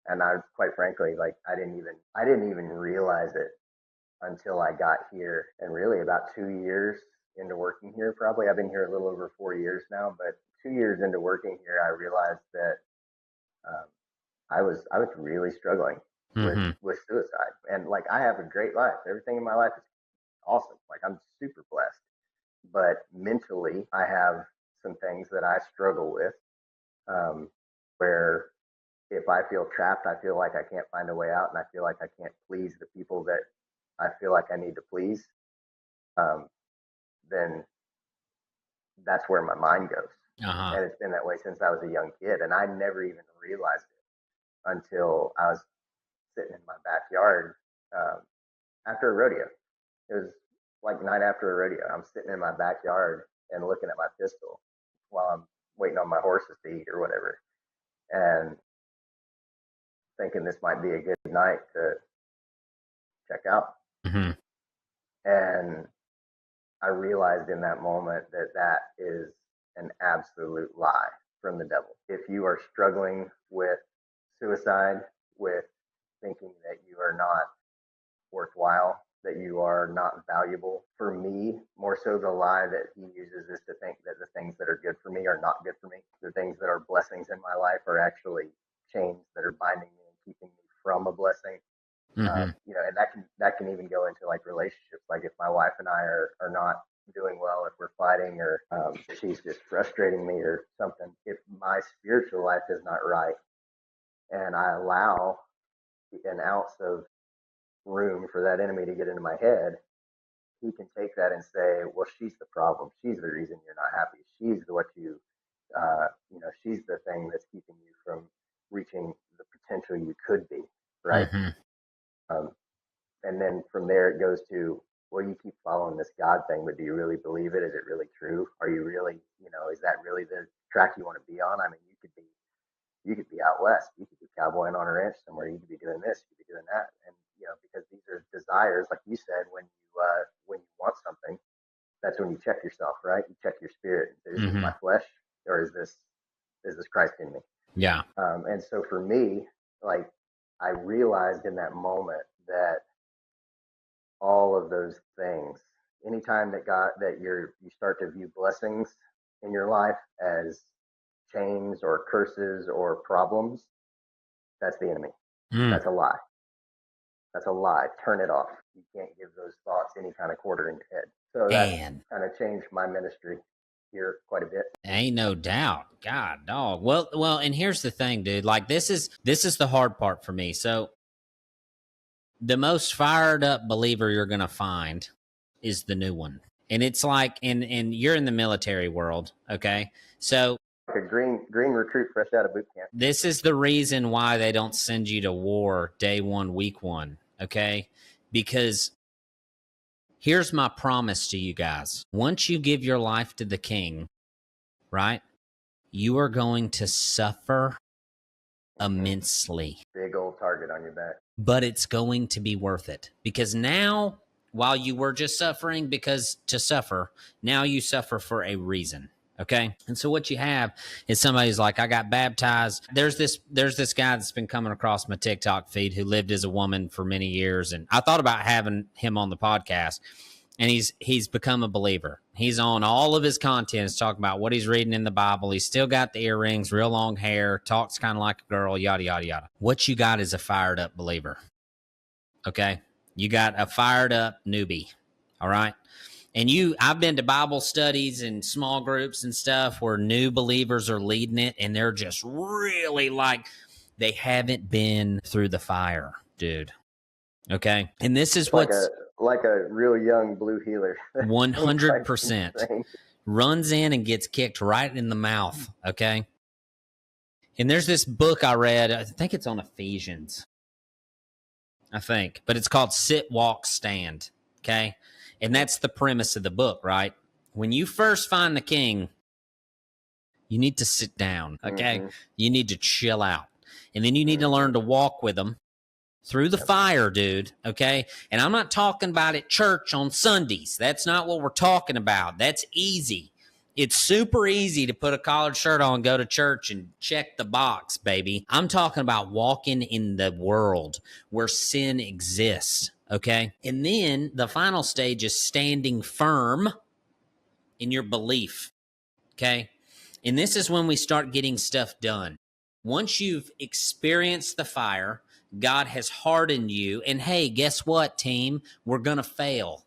B: and I, quite frankly, like I didn't even realize it until I got here, and really about 2 years into working here, probably I've been here a little over 4 years now, but 2 years into working here, I realized that um, I was really struggling
A: Mm-hmm.
B: with suicide, and like I have a great life, everything in my life is awesome, like I'm super blessed, but mentally I have some things that I struggle with, um, where if I feel trapped, I feel like I can't find a way out, and I feel like I can't please the people that I feel like I need to please, um, then that's where my mind goes.
A: Uh-huh.
B: And it's been that way since I was a young kid. And I never even realized it until I was sitting in my backyard, um, after a rodeo. It was like night after a rodeo. I'm sitting in my backyard and looking at my pistol while I'm waiting on my horses to eat or whatever, and thinking this might be a good night to check out.
A: Mm-hmm.
B: And I realized in that moment that that is an absolute lie from the devil. If you are struggling with suicide, with thinking that you are not worthwhile, that you are not valuable, for me, more so the lie that he uses is to think that the things that are good for me are not good for me. The things that are blessings in my life are actually chains that are binding me and keeping me from a blessing.
A: Mm-hmm.
B: You know, and that can even go into like relationships. Like if my wife and I are not doing well, if we're fighting, or she's just frustrating me or something. If my spiritual life is not right, and I allow an ounce of room for that enemy to get into my head, he can take that and say, "Well, she's the problem. She's the reason you're not happy. She's what you know, she's the thing that's keeping you from reaching the potential you could be." Right.
A: Mm-hmm.
B: Um, and then from there it goes to, well, you keep following this God thing, but do you really believe it? Is it really true? Are you really, you know, is that really the track you want to be on? I mean, you could be out west, you could be cowboying on a ranch somewhere, you could be doing this, you could be doing that, and you know, because these are desires, like you said, when you want something, that's when you check yourself, right? You check your spirit. Is this
A: Mm-hmm.
B: my flesh, or is this Christ in me?
A: Yeah.
B: And so for me, like I realized in that moment that all of those things, anytime that you start to view blessings in your life as chains or curses or problems, that's the enemy.
A: Mm.
B: That's a lie. That's a lie. Turn it off. You can't give those thoughts any kind of quarter in your head. So that's
A: Man,
B: kind of changed my ministry here quite a bit.
A: ain't no doubt. God, dog. Well, and here's the thing, dude. Like this is the hard part for me. So the most fired up believer you're gonna find is the new one. And it's like and you're in the military world, okay? So
B: Like a green recruit fresh out of boot camp.
A: this is the reason why they don't send you to war day one, week one, okay? Because here's my promise to you guys. Once you give your life to the king, right? You are going to suffer immensely.
B: Big old target on your back.
A: But it's going to be worth it. Because now, while you were just suffering because to suffer, now you suffer for a reason. Okay. And so what you have is somebody's like, I got baptized. There's this guy that's been coming across my TikTok feed who lived as a woman for many years. And I thought about having him on the podcast. And he's become a believer. He's on all of his content is talking about what he's reading in the Bible. He's still got the earrings, real long hair, talks kind of like a girl, yada, yada, yada. What you got is a fired up believer. Okay. You got a fired up newbie. All right. And I've been to Bible studies and small groups and stuff where new believers are leading it, and they're just really like they haven't been through the fire, dude. Okay. And this is what's
B: like a real young blue healer.
A: 100% runs in and gets kicked right in the mouth. Okay. And there's this book I read. I think it's on Ephesians. But it's called Sit, Walk, Stand. Okay. And that's the premise of the book, right? When you first find the king, you need to sit down. Okay. Mm-hmm. You need to chill out. And then you need to learn to walk with him. through the fire, dude. Okay. And I'm not talking about at church on Sundays. That's not what we're talking about. That's easy. It's super easy to put a collared shirt on, go to church, and check the box, baby. I'm talking about walking in the world where sin exists. Okay. And then the final stage is standing firm in your belief. Okay. And this is when we start getting stuff done. Once you've experienced the fire, God has hardened you. And hey, guess what, team? We're going to fail.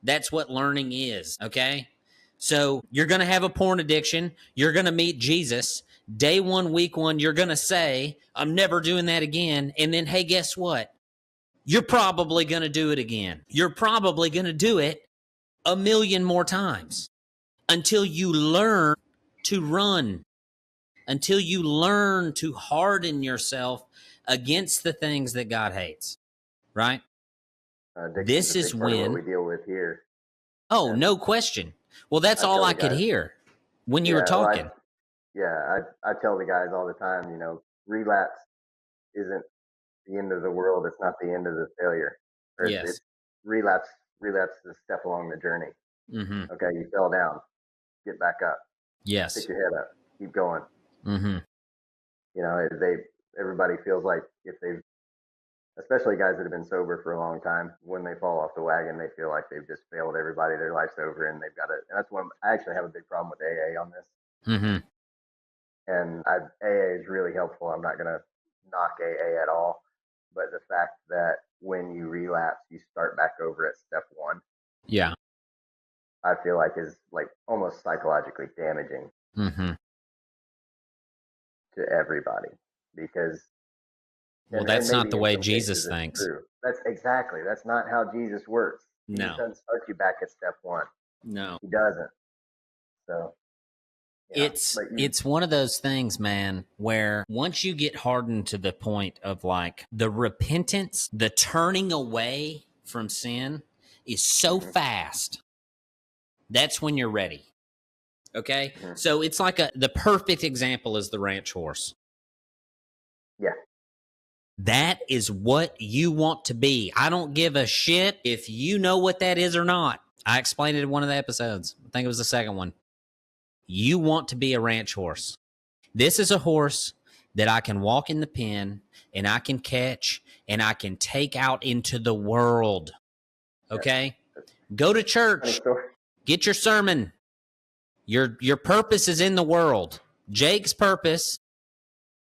A: That's what learning is, okay? So you're going to have a porn addiction. You're going to meet Jesus. Day one, week one, you're going to say, I'm never doing that again. And then, hey, guess what? You're probably going to do it again. You're probably going to do it a million more times until you learn to run, until you learn to harden yourself against the things that God hates, right? This is when
B: what we deal with here.
A: Oh, yeah. No question. Well, that's all I could hear when you were talking.
B: I tell the guys all the time, you know, relapse isn't the end of the world. It's not the end of the failure. It's relapse is a step along the journey.
A: Mm-hmm.
B: Okay, you fell down, get back up.
A: Yes.
B: Pick your head up, keep going.
A: Mm-hmm.
B: You know, everybody feels like if they've, especially guys that have been sober for a long time, when they fall off the wagon, they feel like they've just failed everybody. Their life's over, and they've got to. And that's when I actually have a big problem with AA on this.
A: Mm-hmm.
B: And AA is really helpful. I'm not going to knock AA at all, but the fact that when you relapse, you start back over at step one.
A: Yeah.
B: I feel like is like almost psychologically damaging to everybody because.
A: Well, that's not the way Jesus thinks.
B: That's not how Jesus works.
A: No.
B: He doesn't start you back at step one.
A: No.
B: He doesn't. So
A: yeah. It's one of those things, man, where once you get hardened to the point of like the repentance, the turning away from sin is so fast. That's when you're ready. Okay? Mm-hmm. So it's like the perfect example is the ranch horse.
B: Yeah.
A: That is what you want to be. I don't give a shit if you know what that is or not. I explained it in one of the episodes. I think it was the second one. You want to be a ranch horse. This is a horse that I can walk in the pen and I can catch and I can take out into the world. Okay? Go to church. Get your sermon. Your purpose is in the world. Jake's purpose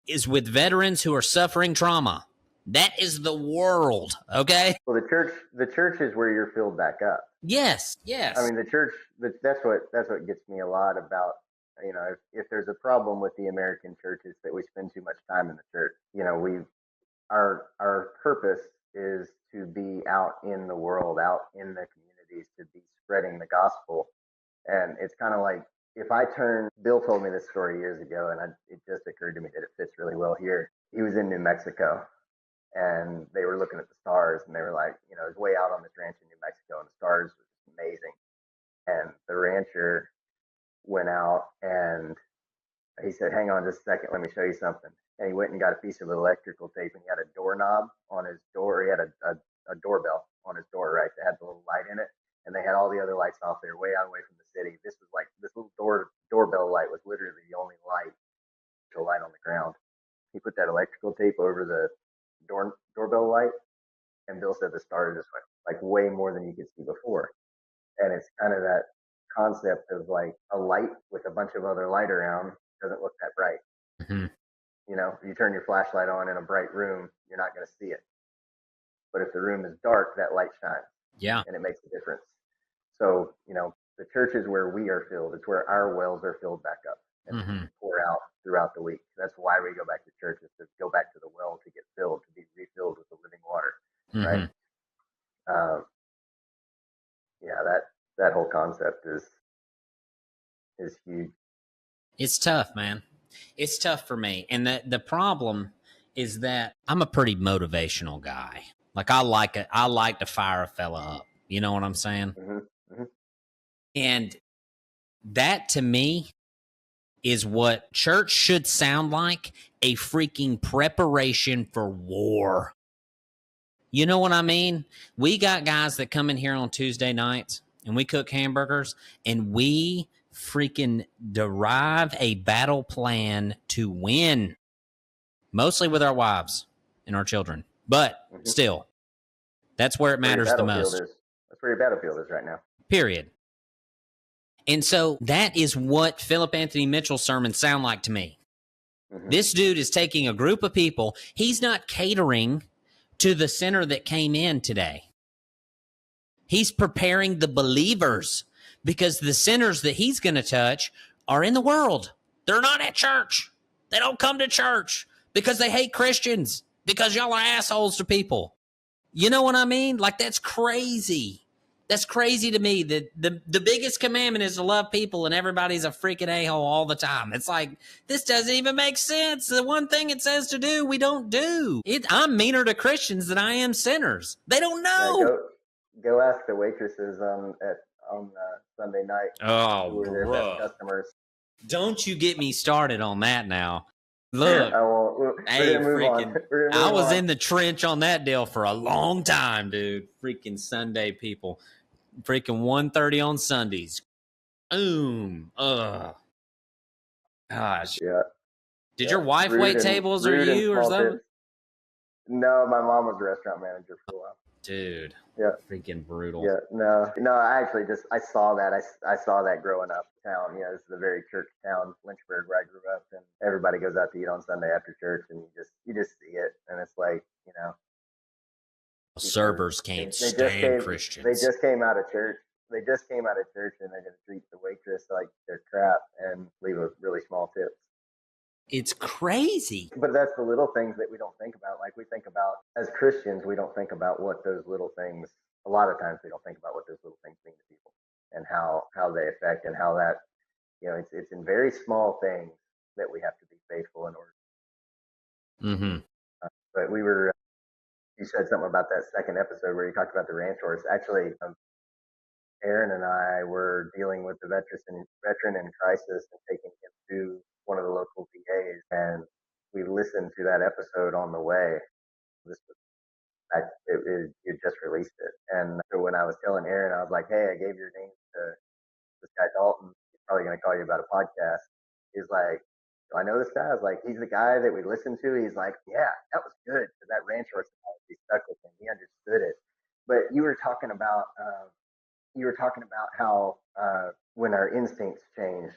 A: is with veterans who are suffering trauma. That is the world, okay?
B: Well, the church is where you're filled back up.
A: Yes.
B: I mean, the church. That's what gets me a lot about. You know, if there's a problem with the American church, it's that we spend too much time in the church. You know, our purpose is to be out in the world, out in the communities, to be spreading the gospel. And it's kind of like Bill told me this story years ago, and it just occurred to me that it fits really well here. He was in New Mexico, and they were looking at the stars, and they were like, you know, it was way out on this ranch in New Mexico, and the stars were just amazing. And the rancher went out, and he said, hang on just a second, let me show you something. And he went and got a piece of electrical tape, and he had a doorknob on his door. He had a doorbell on his door, right, that had the little light in it. And they had all the other lights off there, way out away from the city. This was like, this little doorbell light was literally the only light on the ground. He put that electrical tape over the doorbell light, and Bill said the stars just went like way more than you could see before. And it's kind of that concept of like a light with a bunch of other light around doesn't look that bright.
A: Mm-hmm.
B: You know, if you turn your flashlight on in a bright room, you're not going to see it. But if the room is dark, that light shines.
A: Yeah.
B: And it makes a difference. So, you know, the church is where we are filled. It's where our wells are filled back up and pour out throughout the week. That's why we go back to church, is to go back to the well to get filled, to be refilled with the living water. Right. That whole concept is huge.
A: It's tough, man. It's tough for me. And the problem is that I'm a pretty motivational guy. Like I like to fire a fella up. You know what I'm saying?
B: Mm-hmm.
A: And that to me is what church should sound like, a freaking preparation for war. You know what I mean? We got guys that come in here on Tuesday nights and we cook hamburgers and we freaking derive a battle plan to win, mostly with our wives and our children. But still, that's where it matters the most.
B: That's where your battlefield is right now.
A: Period. And so that is what Philip Anthony Mitchell's sermons sound like to me. This dude is taking a group of people. He's not catering to the sinner that came in today. He's preparing the believers because the sinners that he's going to touch are in the world. They're not at church. They don't come to church because they hate Christians, because y'all are assholes to people. You know what I mean? Like, that's crazy. That's crazy to me. The biggest commandment is to love people and everybody's a freaking a-hole all the time. It's like, this doesn't even make sense. The one thing it says to do, we don't do. I'm meaner to Christians than I am sinners. They don't know.
B: Go ask the waitresses on Sunday night.
A: Oh,
B: who were their best customers.
A: Don't you get me started on that now. Look,
B: hey, freaking,
A: I was in the trench on that deal for a long time, dude. Freaking Sunday people. Freaking 1:30 on Sundays. Boom. Ugh. Gosh.
B: Yeah.
A: Did your wife wait tables or you or something?
B: No, my mom was a restaurant manager for a while.
A: Dude.
B: Yeah.
A: Freaking brutal.
B: Yeah. No, I actually I saw that. I saw that growing up town. You know, this is a very church town, Lynchburg, where I grew up, and everybody goes out to eat on Sunday after church, and you just see it, and it's like, you know,
A: servers can't stand Christians.
B: They just came out of church. And they're going to treat the waitress like they're crap and leave a really small tip.
A: It's crazy.
B: But that's the little things that we don't think about. Like, we think about, as Christians, we don't think about what those little things, a lot of times we don't think about what those little things mean to people and how they affect, and how that, you know, it's in very small things that we have to be faithful in order. But you said something about that second episode where you talked about the ranch horse. Actually, Aaron and I were dealing with the veteran in crisis and taking him to one of the local VAs, and we listened to that episode on the way. You just released it, and so when I was telling Aaron, I was like, "Hey, I gave your name to this guy Dalton. He's probably going to call you about a podcast." He's like, "Do I know this guy?" I was like, "He's the guy that we listened to." He's like, "Yeah, that was good, because that ranch horse analogy stuck with him. He understood it." But you were talking about how when our instincts change,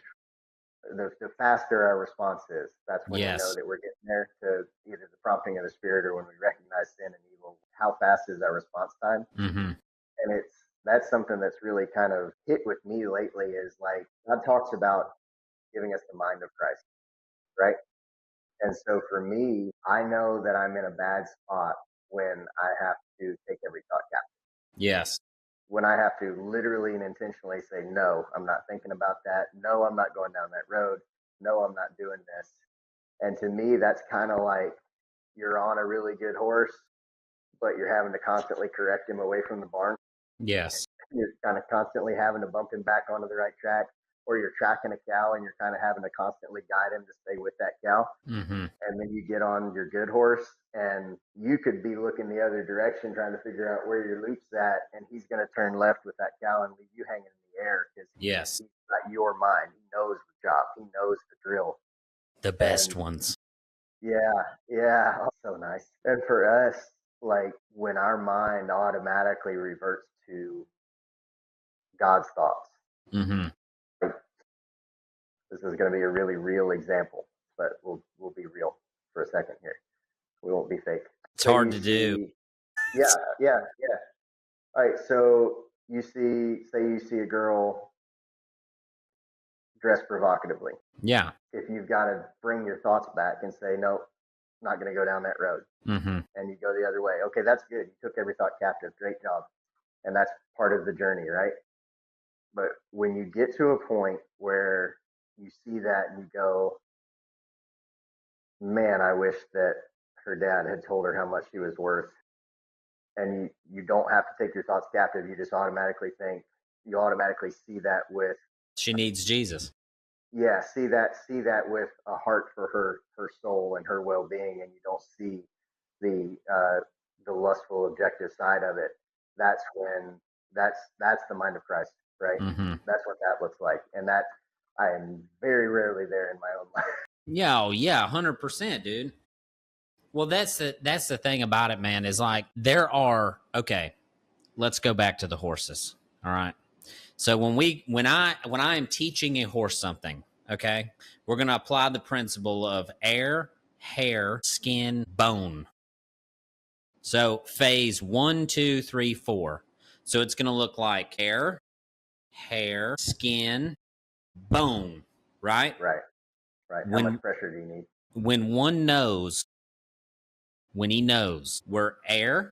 B: the faster our response is. That's when we know that we're getting there, to either the prompting of the Spirit or when we recognize sin and evil. How fast is our response time? And that's something that's really kind of hit with me lately, is like, God talks about giving us the mind of Christ, right? And so for me, I know that I'm in a bad spot when I have to take every thought captive.
A: Yes.
B: When I have to literally and intentionally say, no, I'm not thinking about that. No, I'm not going down that road. No, I'm not doing this. And to me, that's kind of like you're on a really good horse, but you're having to constantly correct him away from the barn.
A: Yes.
B: You're kind of constantly having to bump him back onto the right track, or you're tracking a cow and you're kind of having to constantly guide him to stay with that cow. And then you get on your good horse and you could be looking the other direction trying to figure out where your loop's at, and he's going to turn left with that cow and leave you hanging in the air, because he's got your mind. He knows the job. He knows the drill.
A: The best ones.
B: Yeah. Oh, so nice. And for us, like, when our mind automatically reverts to God's thoughts. This is going to be a really real example, but we'll be real for a second here. We won't be fake.
A: It's hard to do.
B: Yeah. All right. So you see a girl dressed provocatively.
A: Yeah.
B: If you've got to bring your thoughts back and say, nope, not going to go down that road. And you go the other way. Okay, that's good. You took every thought captive. Great job. And that's part of the journey, right? But when you get to a point where you see that and you go, man, I wish that her dad had told her how much she was worth. And you don't have to take your thoughts captive. You just automatically see that with,
A: she needs Jesus.
B: Yeah, see that with a heart for her soul and her well-being, and you don't see the the lustful, objective side of it, that's when that's the mind of Christ, right?
A: Mm-hmm.
B: That's what that looks like, and that I am very rarely there in my own life.
A: Yeah, oh, yeah, 100%, dude. Well, that's the thing about it, man, is like okay, let's go back to the horses. All right. So when I am teaching a horse something, okay, we're gonna apply the principle of air, hair, skin, bone. So phase 1, 2, 3, 4. So it's gonna look like air, hair, skin, bone, right?
B: Right. How much
A: When
B: pressure do you need?
A: when one knows, when he knows we're air,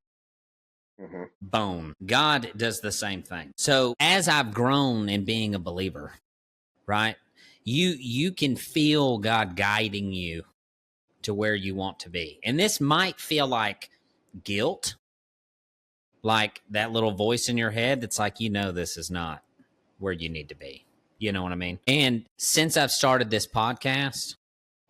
B: Mm-hmm.
A: bone. God does the same thing. So as I've grown in being a believer, right? You can feel God guiding you to where you want to be. And this might feel like guilt, like that little voice in your head that's like, this is not where you need to be. You know what I mean? And since I've started this podcast,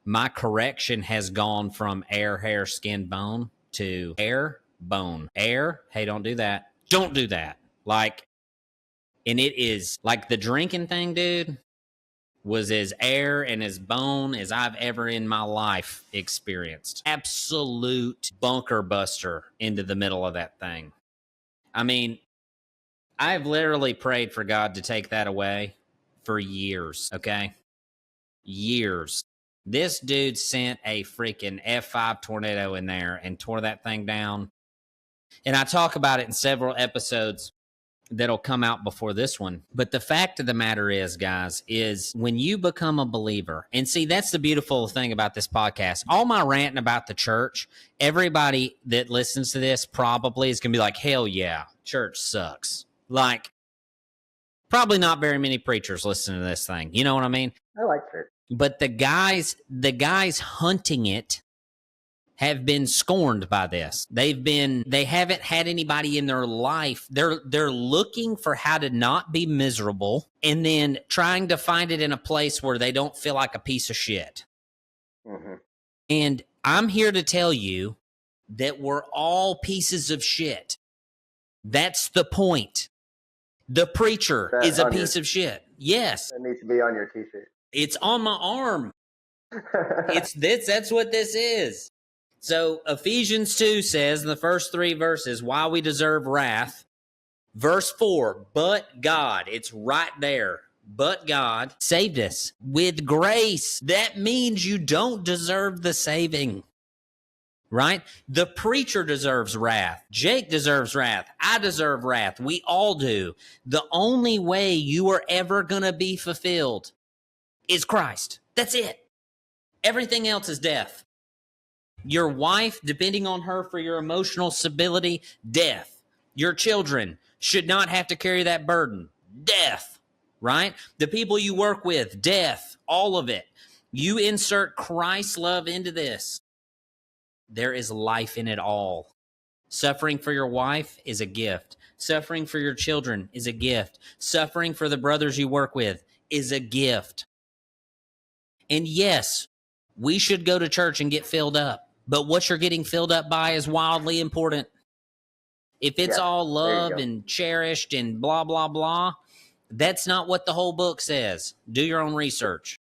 A: my correction has gone from air, hair, skin, bone to air, bone. Air, hey, don't do that. Don't do that. Like, and it is like the drinking thing, dude, was as air and as bone as I've ever in my life experienced. Absolute bunker buster into the middle of that thing. I mean, I've literally prayed for God to take that away for years, okay? Years. This dude sent a freaking F5 tornado in there and tore that thing down. And I talk about it in several episodes that'll come out before this one. But the fact of the matter is, guys, is when you become a believer, and see, that's the beautiful thing about this podcast. All my ranting about the church, everybody that listens to this probably is going to be like, hell yeah, church sucks. Like, probably not very many preachers listen to this thing. You know what I mean?
B: I like church.
A: But the guys hunting it have been scorned by this. They haven't had anybody in their life. They're looking for how to not be miserable and then trying to find it in a place where they don't feel like a piece of shit.
B: Mm-hmm.
A: And I'm here to tell you that we're all pieces of shit. That's the point. The preacher is a piece of shit. Yes.
B: It needs to be on your t-shirt.
A: It's on my arm. That's what this is. So Ephesians 2 says in the first 3 verses, why we deserve wrath. Verse 4, but God, it's right there. But God saved us with grace. That means you don't deserve the saving, right? The preacher deserves wrath. Jake deserves wrath. I deserve wrath. We all do. The only way you are ever going to be fulfilled is Christ. That's it. Everything else is death. Your wife, depending on her for your emotional stability, death. Your children should not have to carry that burden, death, right? The people you work with, death, all of it. You insert Christ's love into this, there is life in it all. Suffering for your wife is a gift. Suffering for your children is a gift. Suffering for the brothers you work with is a gift. And yes, we should go to church and get filled up. But what you're getting filled up by is wildly important. If it's all love and cherished and blah, blah, blah, that's not what the whole book says. Do your own research.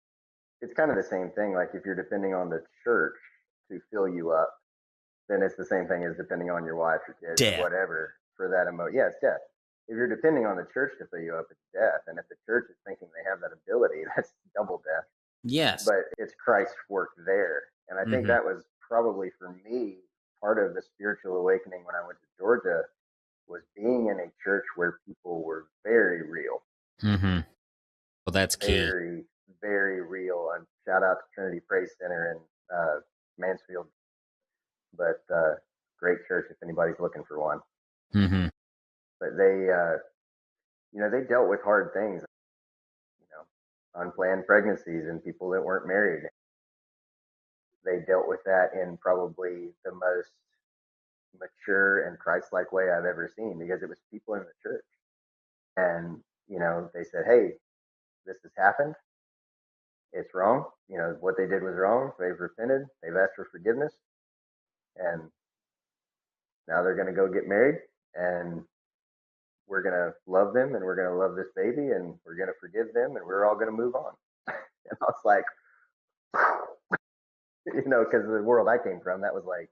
B: It's kind of the same thing. Like if you're depending on the church to fill you up, then it's the same thing as depending on your wife or kids or whatever for that emotion. Yeah, it's death. If you're depending on the church to fill you up, it's death. And if the church is thinking they have that ability, that's double death.
A: Yes.
B: But it's Christ's work there. And I think that was probably for me part of the spiritual awakening when I went to Georgia was being in a church where people were very real.
A: Mm-hmm. Well, that's key.
B: Very, very real. And shout out to Trinity Praise Center in Mansfield. But great church if anybody's looking for one.
A: Mm-hmm.
B: But they, they dealt with hard things, unplanned pregnancies and people that weren't married. They dealt with that in probably the most mature and Christ-like way I've ever seen because it was people in the church. And, they said, hey, this has happened. It's wrong. What they did was wrong. They've repented. They've asked for forgiveness. And Now they're going to go get married, and we're going to love them, and we're going to love this baby, and we're going to forgive them, and we're all going to move on. And I was like, because the world I came from, that was like,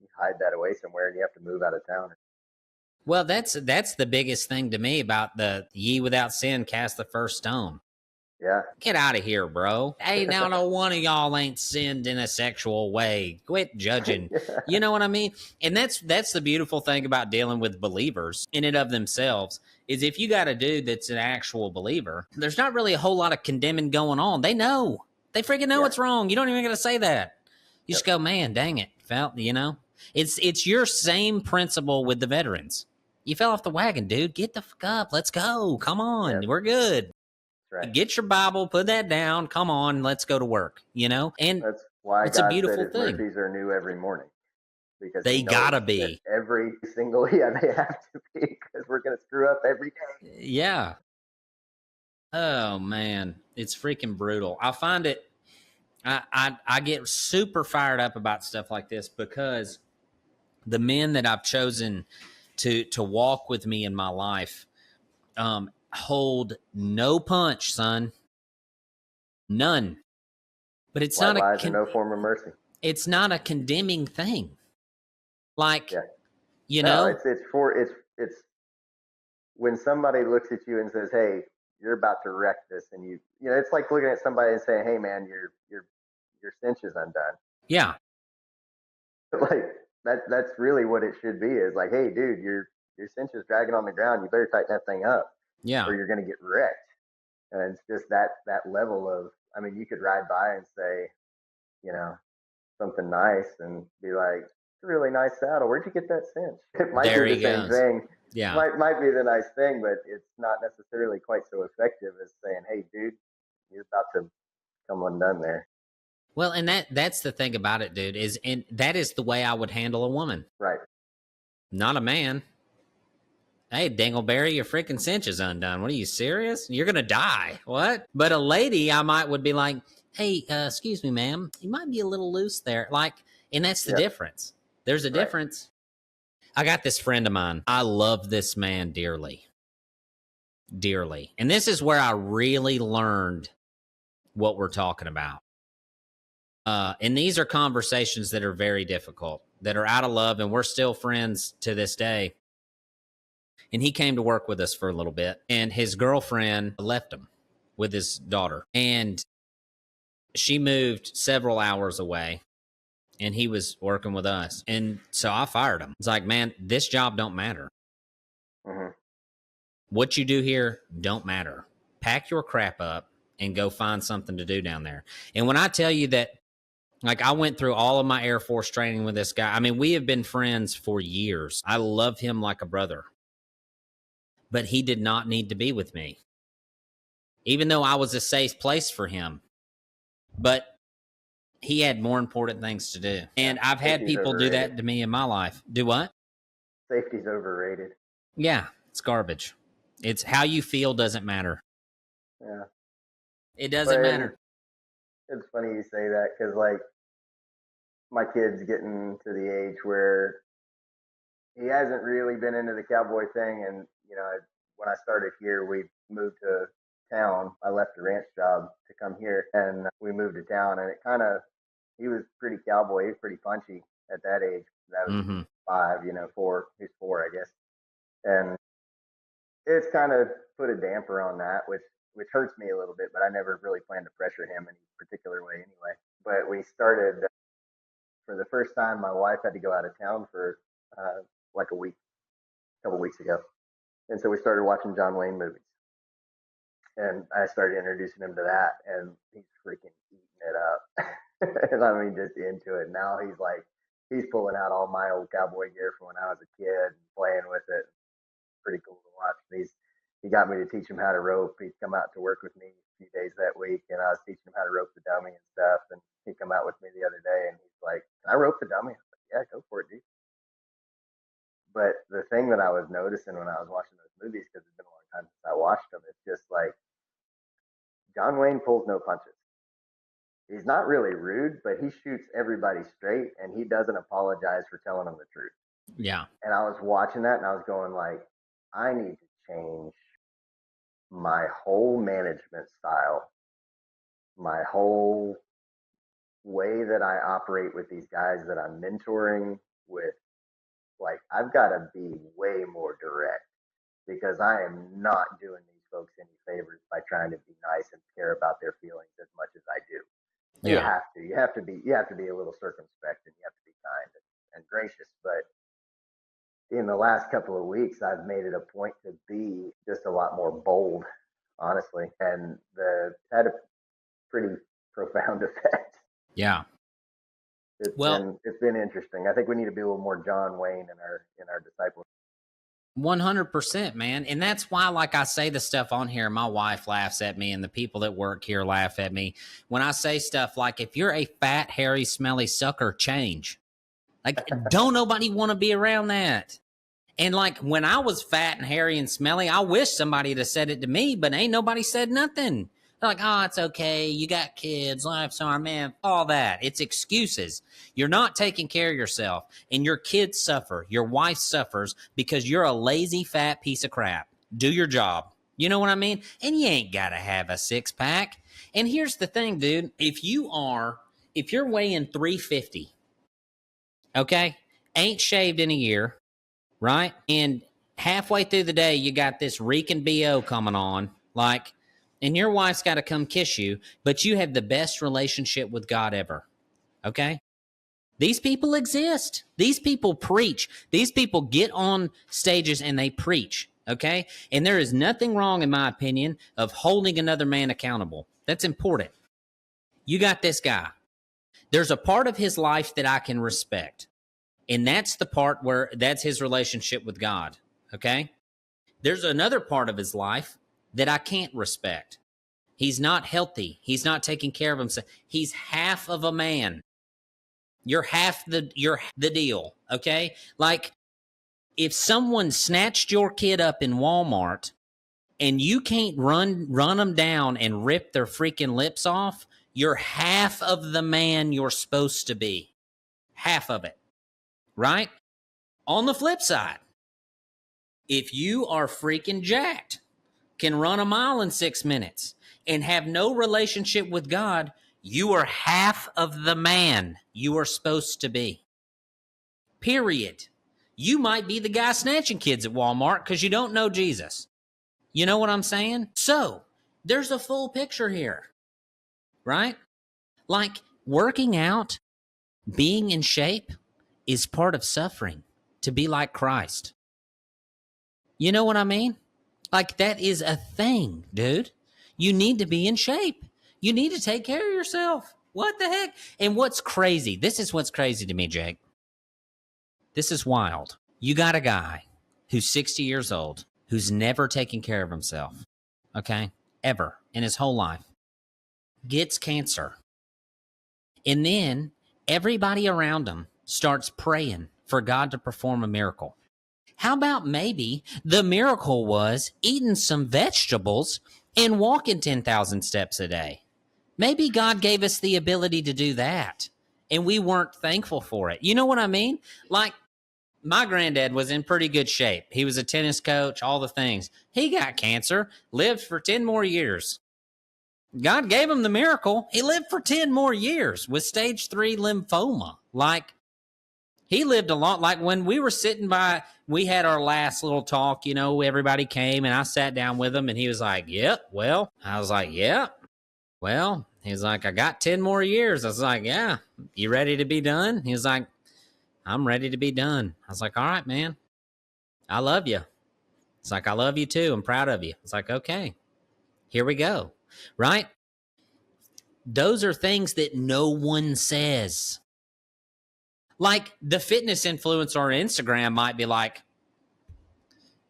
B: you hide that away somewhere and you have to move out of town.
A: Well, that's the biggest thing to me about the ye without sin cast the first stone.
B: Yeah.
A: Get out of here, bro. Hey, now no one of y'all ain't sinned in a sexual way. Quit judging.
B: Yeah.
A: You know what I mean? And that's the beautiful thing about dealing with believers in and of themselves is if you got a dude that's an actual believer, there's not really a whole lot of condemning going on. They know. They freaking know
B: Yeah.
A: it's wrong. You don't even got to say that. You just
B: Yep.
A: go, man, dang it. It's your same principle with the veterans. You fell off the wagon, dude. Get the fuck up. Let's go. Come on.
B: Yep.
A: We're good.
B: Right.
A: Get your Bible, put that down. Come on, let's go to work. And
B: That's why
A: it's a
B: God said
A: beautiful
B: his
A: thing.
B: mercies are new every morning, because he
A: They
B: knows
A: gotta
B: that
A: be.
B: every single, they have to be, because we're going to screw up every day.
A: Yeah. Oh man, it's freaking brutal. I find it. I get super fired up about stuff like this because the men that I've chosen to walk with me in my life hold no punch, son, none. But it's
B: White
A: not
B: lies and no form of mercy.
A: it's not a condemning thing. Like
B: Yeah.
A: you
B: No,
A: know,
B: it's when somebody looks at you and says, "Hey, you're about to wreck this," and it's like looking at somebody and saying, "Hey, man, your cinch is undone."
A: yeah,
B: Like that's really what it should be. Is like, "Hey, dude, your cinch is dragging on the ground. You better tighten that thing up,
A: yeah.
B: or you're going to get wrecked." And it's just that level of. I mean, you could ride by and say, you know, something nice and be like, "It's a really nice saddle. Where'd you get that cinch?" It might be
A: There
B: the
A: he
B: same
A: goes.
B: thing.
A: Yeah.
B: Might be the nice thing, but it's not necessarily quite so effective as saying, "Hey, dude, you're about to come undone there."
A: Well, and that's the thing about it, dude, and that is the way I would handle a woman,
B: Right.
A: not a man. Hey, Dingleberry, your freaking cinch is undone. What are you serious? You're gonna die. What? But a lady, I would be like, hey, excuse me, ma'am, you might be a little loose there. Like, and that's the
B: Yep.
A: difference. There's a
B: Right.
A: difference. I got this friend of mine. I love this man dearly, dearly, and this is where I really learned what we're talking about. And these are conversations that are very difficult, that are out of love, and we're still friends to this day. And he came to work with us for a little bit, and his girlfriend left him with his daughter, and she moved several hours away, and he was working with us. And so I fired him. It's like, man, this job don't matter.
B: Mm-hmm.
A: What you do here don't matter. Pack your crap up and go find something to do down there. And when I tell you that, like, I went through all of my Air Force training with this guy. I mean, we have been friends for years. I love him like a brother. But he did not need to be with me, even though I was a safe place for him. But he had more important things to do. And I've had
B: Safety's
A: people do
B: overrated.
A: that to me in my life. Do what?
B: Safety's overrated.
A: Yeah, it's garbage. It's how you feel doesn't matter.
B: Yeah.
A: It
B: But
A: doesn't
B: and
A: matter.
B: it's funny you say that, because like my kid's getting to the age where he hasn't really been into the cowboy thing, and when I started here, we moved to town. I left a ranch job to come here, and we moved to town, and it kind of he was pretty cowboy. He was pretty punchy at that age. That was
A: Mm-hmm.
B: 5, 4. He's 4, I guess, and it's kind of put a damper on that, which hurts me a little bit. But I never really planned to pressure him in any particular way, anyway. But we started for the first time. My wife had to go out of town for like a couple weeks ago, and so we started watching John Wayne movies. And I started introducing him to that, and he's freaking eating it up. And I mean, just into it. Now he's pulling out all my old cowboy gear from when I was a kid and playing with it. Pretty cool to watch. He got me to teach him how to rope. He'd come out to work with me a few days that week, and I was teaching him how to rope the dummy and stuff. And he come out with me the other day, and he's like, "Can I rope the dummy?" I was like, "Yeah, go for it, dude." But the thing that I was noticing when I was watching those movies, because it's been a long time since I watched them, it's just like John Wayne pulls no punches. He's not really rude, but he shoots everybody straight, and he doesn't apologize for telling them the truth.
A: Yeah.
B: And I was watching that and I was going like, I need to change my whole management style, my whole way that I operate with these guys that I'm mentoring with. Like, I've got to be way more direct because I am not doing these folks any favors by trying to be nice and care about their feelings as much as I do. And you
A: Yeah.
B: have to. You have to be a little circumspect and you have to be kind and gracious. But in the last couple of weeks, I've made it a point to be just a lot more bold, honestly, and the had a pretty profound effect.
A: Yeah. Well,
B: It's been interesting. I think we need to be a little more John Wayne in our discipleship.
A: 100%, man. And that's why, like, I say the stuff on here, my wife laughs at me and the people that work here laugh at me when I say stuff like, if you're a fat, hairy, smelly sucker, change. Like, don't nobody want to be around that. And like, when I was fat and hairy and smelly, I wish somebody had said it to me, but ain't nobody said nothing. They're like, oh, it's okay. You got kids, life's hard, man. All that. It's excuses. You're not taking care of yourself, and your kids suffer. Your wife suffers because you're a lazy, fat piece of crap. Do your job. You know what I mean? And you ain't got to have a six pack. And here's the thing, dude. If you're weighing 350, okay, ain't shaved in a year, right? And halfway through the day, you got this reeking BO coming on, like, and your wife's got to come kiss you, but you have the best relationship with God ever, okay? These people exist. These people preach. These people get on stages and they preach, okay? And there is nothing wrong, in my opinion, of holding another man accountable. That's important. You got this guy. There's a part of his life that I can respect. And that's the part where that's his relationship with God. Okay. There's another part of his life that I can't respect. He's not healthy. He's not taking care of himself. He's half of a man. You're the deal. Okay. Like, if someone snatched your kid up in Walmart and you can't run them down and rip their freaking lips off, you're half of the man you're supposed to be. Half of it. Right? On the flip side, if you are freaking jacked, can run a mile in 6 minutes, and have no relationship with God, you are half of the man you are supposed to be. Period. You might be the guy snatching kids at Walmart because you don't know Jesus. You know what I'm saying? So, there's a full picture here, right? Like, working out, being in shape is part of suffering to be like Christ. You know what I mean? Like, that is a thing, dude. You need to be in shape. You need to take care of yourself. What the heck? And what's crazy? This is what's crazy to me, Jake. This is wild. You got a guy who's 60 years old who's never taken care of himself, okay? Ever in his whole life. Gets cancer. And then everybody around him starts praying for God to perform a miracle. How about maybe the miracle was eating some vegetables and walking 10,000 steps a day? Maybe God gave us the ability to do that, and we weren't thankful for it. You know what I mean? Like, my granddad was in pretty good shape. He was a tennis coach, all the things. He got cancer, lived for 10 more years. God gave him the miracle. He lived for 10 more years with stage 3 lymphoma. Like, he lived a lot. Like, when we were sitting by, we had our last little talk, everybody came and I sat down with him and he was like, yep, well, I was like, yeah, well, he's like, I got 10 more years. I was like, yeah, you ready to be done? He was like, I'm ready to be done. I was like, all right, man, I love you. It's like, I love you too. I'm proud of you. It's like, okay, here we go. Right? Those are things that no one says. Like, the fitness influencer on Instagram might be like,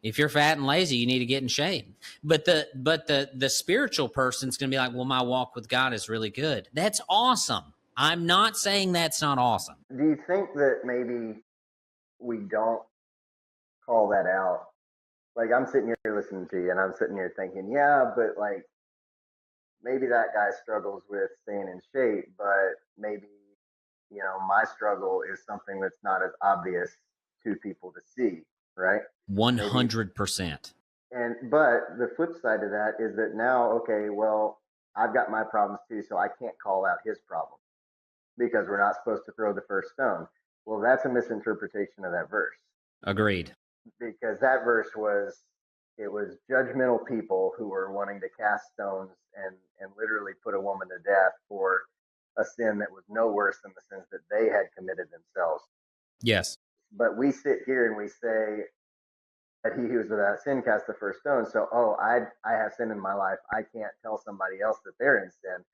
A: if you're fat and lazy, you need to get in shape. But the spiritual person's going to be like, well, my walk with God is really good. That's awesome. I'm not saying that's not awesome.
B: Do you think that maybe we don't call that out? Like, I'm sitting here listening to you and I'm sitting here thinking, yeah, but like maybe that guy struggles with staying in shape, but maybe, my struggle is something that's not as obvious two people to see, right?
A: 100%.
B: But the flip side of that is that now, okay, well, I've got my problems too, so I can't call out his problem because we're not supposed to throw the first stone. Well, that's a misinterpretation of that verse.
A: Agreed.
B: Because that verse was, it was judgmental people who were wanting to cast stones and literally put a woman to death for a sin that was no worse than the sins that they had committed themselves.
A: Yes.
B: But we sit here and we say that he who is without sin cast the first stone. So, oh, I have sin in my life. I can't tell somebody else that they're in sin.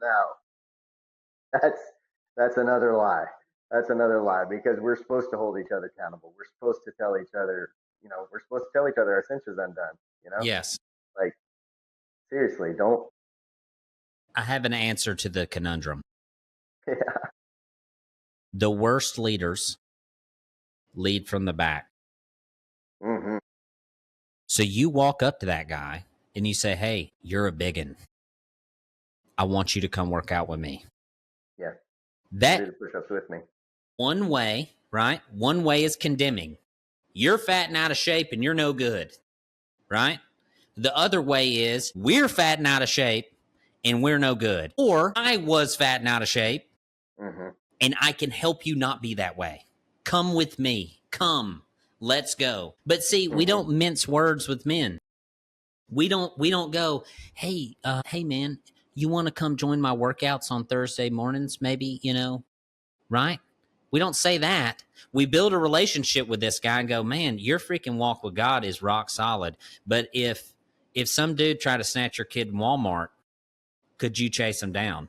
B: No, that's another lie. That's another lie, because we're supposed to hold each other accountable. We're supposed to tell each other, we're supposed to tell each other our cinches undone.
A: Yes.
B: Like, seriously, don't.
A: I have an answer to the conundrum.
B: Yeah.
A: The worst leaders lead from the back.
B: Mm-hmm.
A: So you walk up to that guy and you say, hey, you're a biggin. I want you to come work out with me.
B: Yeah.
A: That
B: do the push-ups with me.
A: One way, right? One way is condemning. You're fat and out of shape and you're no good, right? The other way is we're fat and out of shape and we're no good. Or I was fat and out of shape and I can help you not be that way. Come with me. Come. Let's go. But see, we don't mince words with men. We don't go, hey man, you want to come join my workouts on Thursday mornings? Maybe, right? We don't say that. We build a relationship with this guy and go, man, your freaking walk with God is rock solid. But if some dude tried to snatch your kid in Walmart, could you chase him down?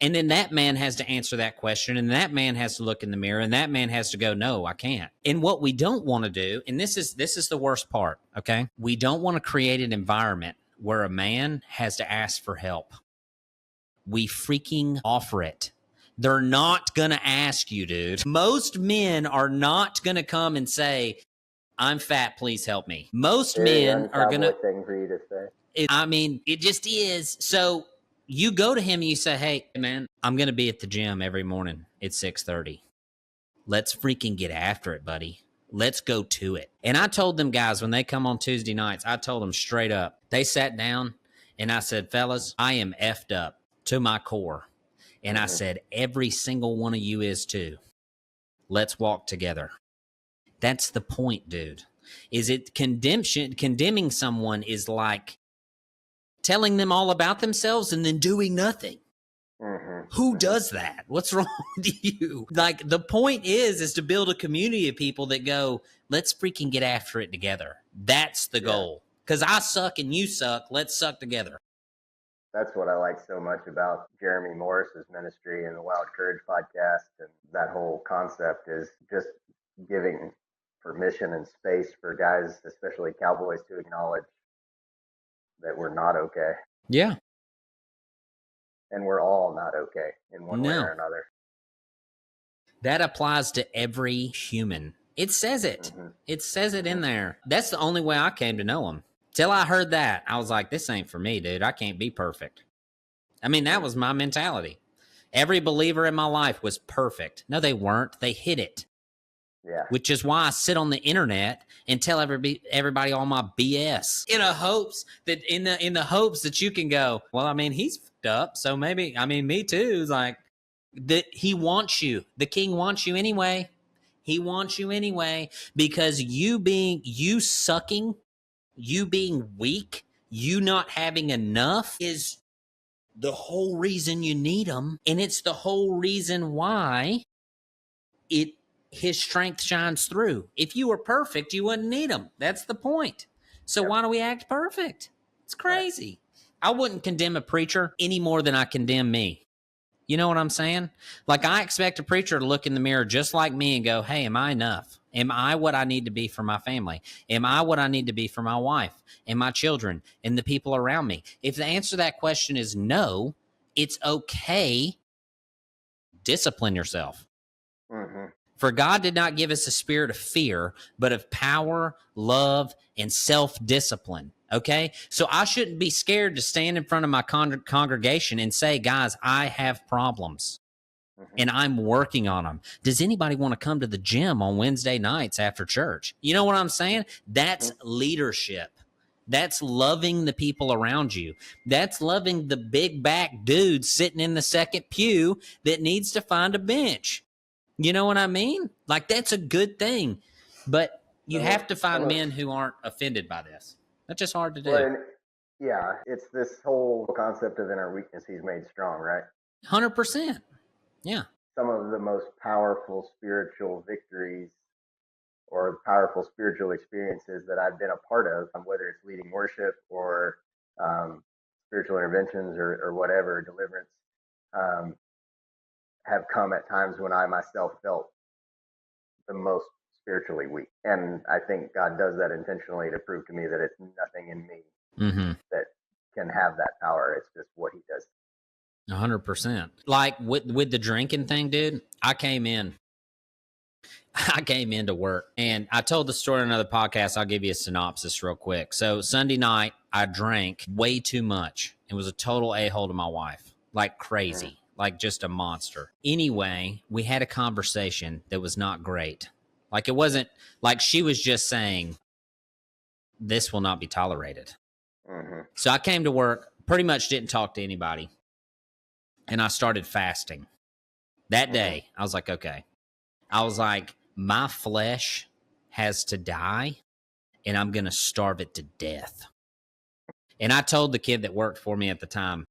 A: And then that man has to answer that question, and that man has to look in the mirror, and that man has to go, no, I can't. And what we don't want to do, and this is the worst part, okay? We don't want to create an environment where a man has to ask for help. We freaking offer it. They're not going to ask you, dude. Most men are not going to come and say, I'm fat, please help me. Most men are going to...
B: thing for you to say.
A: It just is. So you go to him and you say, hey, man, I'm going to be at the gym every morning at 6:30. Let's freaking get after it, buddy. Let's go to it. And I told them guys when they come on Tuesday nights, I told them straight up. They sat down and I said, fellas, I am effed up to my core. And I said, every single one of you is too. Let's walk together. That's the point, dude. Is it condemning someone is like telling them all about themselves and then doing nothing. Who does that? What's wrong with you? Like, the point is to build a community of people that go, let's freaking get after it together. That's the goal. Because I suck and you suck. Let's suck together.
B: That's what I like so much about Jeremy Morris's ministry and the Wild Courage podcast, and that whole concept is just giving permission and space for guys, especially cowboys, to acknowledge that we're not okay.
A: Yeah.
B: And we're all not okay in one way or another.
A: That applies to every human. It says it. It says it in there. That's the only way I came to know him. Till I heard that, I was like, this ain't for me, dude. I can't be perfect. I mean, that was my mentality. Every believer in my life was perfect. No, they weren't. They hid it. Yeah. Which is why I sit on the internet and tell everybody all my BS in the hopes that you can go, well, I mean, he's fucked up, so maybe, I mean, me too. It's like that he wants you. The king wants you anyway. He wants you anyway, because you sucking, you being weak, you not having enough is the whole reason you need him. And it's the whole reason why his strength shines through. If you were perfect, you wouldn't need him. That's the point. So why do we act perfect? It's crazy. I wouldn't condemn a preacher any more than I condemn me. You know what I'm saying? Like, I expect a preacher to look in the mirror just like me and go, hey, am I enough? Am I what I need to be for my family? Am I what I need to be for my wife and my children and the people around me? If the answer to that question is no, it's okay. Discipline yourself. For God did not give us a spirit of fear, but of power, love, and self-discipline. Okay? So I shouldn't be scared to stand in front of my congregation and say, guys, I have problems. and I'm working on them. Does anybody want to come to the gym on Wednesday nights after church? You know what I'm saying? That's leadership. That's loving the people around you. That's loving the big back dude sitting in the second pew that needs to find a bench. You know what I mean? Like, that's a good thing. But you have to find men who aren't offended by this. That's just hard to do.
B: Well, yeah, it's this whole concept of in our weakness, he's made strong, right?
A: 100%. Yeah.
B: Some of the most powerful spiritual victories or powerful spiritual experiences that I've been a part of, whether it's leading worship or spiritual interventions or whatever, deliverance, have come at times when I myself felt the most spiritually weak. And I think God does that intentionally to prove to me that it's nothing in me that can have that power. It's just what he does.
A: 100%. Like with the drinking thing, dude, I came into work, and I told the story in another podcast. I'll give you a synopsis real quick. So Sunday night, I drank way too much. It was a total a-hole to my wife, like crazy, like just a monster. Anyway, we had a conversation that was not great. Like, it wasn't like she was just saying, this will not be tolerated. So I came to work, pretty much didn't talk to anybody, and I started fasting. That day, I was like, okay. I was like, my flesh has to die, and I'm going to starve it to death. And I told the kid that worked for me at the time,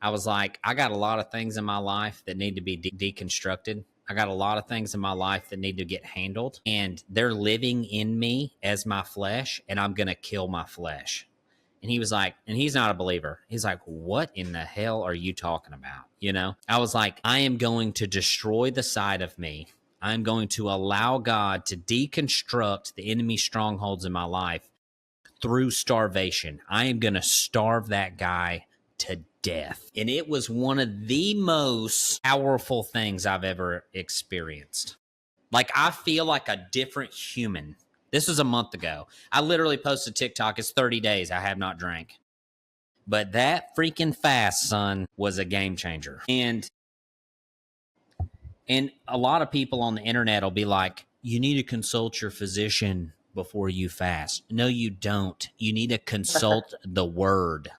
A: I was like, I got a lot of things in my life that need to be deconstructed. I got a lot of things in my life that need to get handled, and they're living in me as my flesh, and I'm going to kill my flesh. And he was like, and he's not a believer. He's like, what in the hell are you talking about? You know, I was like, I am going to destroy the side of me. I'm going to allow God to deconstruct the enemy strongholds in my life through starvation. I am going to starve that guy to death. And it was one of the most powerful things I've ever experienced. Like, I feel like a different human. This was a month ago. I literally posted TikTok. It's 30 days I have not drank. But that freaking fast, son, was a game changer. And a lot of people on the internet will be like, you need to consult your physician before you fast. No, you don't. You need to consult the word.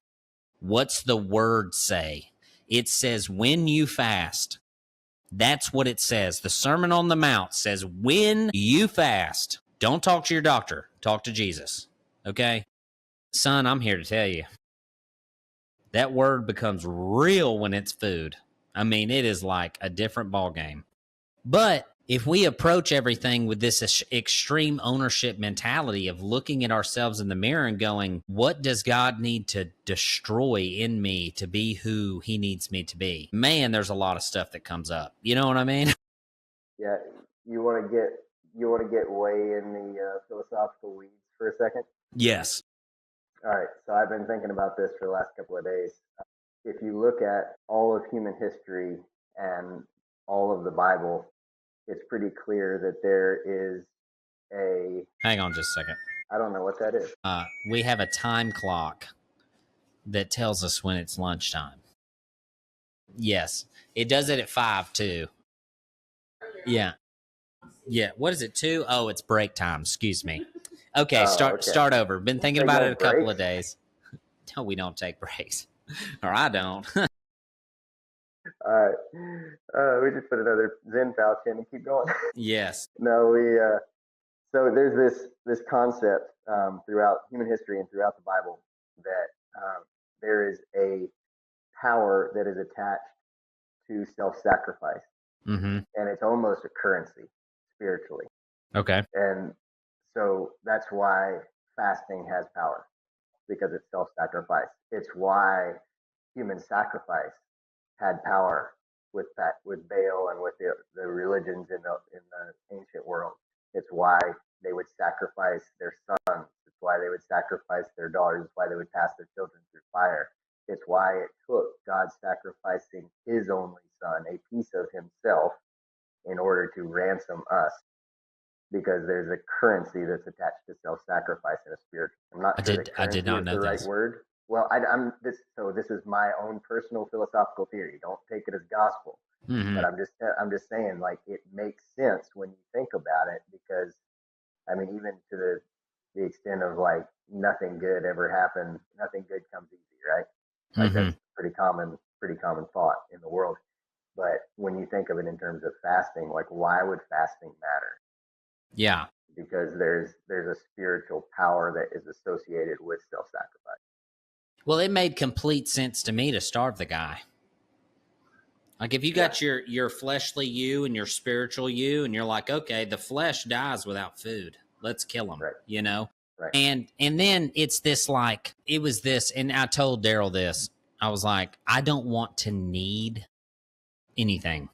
A: What's the word say? It says when you fast. That's what it says. The Sermon on the Mount says when you fast. Don't talk to your doctor. Talk to Jesus. Okay? Son, I'm here to tell you. That word becomes real when it's food. I mean, it is like a different ballgame. But if we approach everything with this extreme ownership mentality of looking at ourselves in the mirror and going, what does God need to destroy in me to be who he needs me to be? Man, there's a lot of stuff that comes up. You know what I mean?
B: Yeah. You want to get way in the philosophical weeds for a second?
A: Yes.
B: All right. So I've been thinking about this for the last couple of days. If you look at all of human history and all of the Bible, it's pretty clear that there is a...
A: Hang on just a second.
B: I don't know what that is.
A: We have a time clock that tells us when it's lunchtime. Yes. It does it at 5 too. Yeah. Yeah. What is it, 2? Oh, it's break time. Excuse me. Okay, start over. Been thinking about it a couple of days. No, we don't take breaks. Or I don't.
B: All right. We just put another Zen pouch in and keep going.
A: Yes.
B: No, so there's this concept throughout human history and throughout the Bible that there is a power that is attached to self-sacrifice. And it's almost a currency spiritually.
A: Okay.
B: And so that's why fasting has power, because it's self-sacrifice. It's why human sacrifice had power with Baal and with the religions in the ancient world. It's why they would sacrifice their sons. It's why they would sacrifice their daughters. It's why they would pass their children through fire. It's why it took God sacrificing his only son, a piece of himself, in order to ransom us, because there's a currency that's attached to self-sacrifice in a spiritual. I'm not sure
A: I did not know
B: the
A: this.
B: right word. Well, this is my own personal philosophical theory. Don't take it as gospel.
A: Mm-hmm.
B: But I'm just saying, like, it makes sense when you think about it, because I mean, even to the extent of like nothing good ever happened, nothing good comes easy, right? Like
A: Mm-hmm.
B: that's pretty common thought in the world. But when you think of it in terms of fasting, like why would fasting matter?
A: Yeah.
B: Because there's a spiritual power that is associated with self-sacrifice.
A: Well, it made complete sense to me to starve the guy. Like if you
B: Yeah,
A: got your fleshly you and your spiritual you, and you're like, okay, the flesh dies without food. Let's kill him,
B: right,
A: you know?
B: right.
A: And then it's this like it was this, and I told Daryl this. I was like, I don't want to need anything.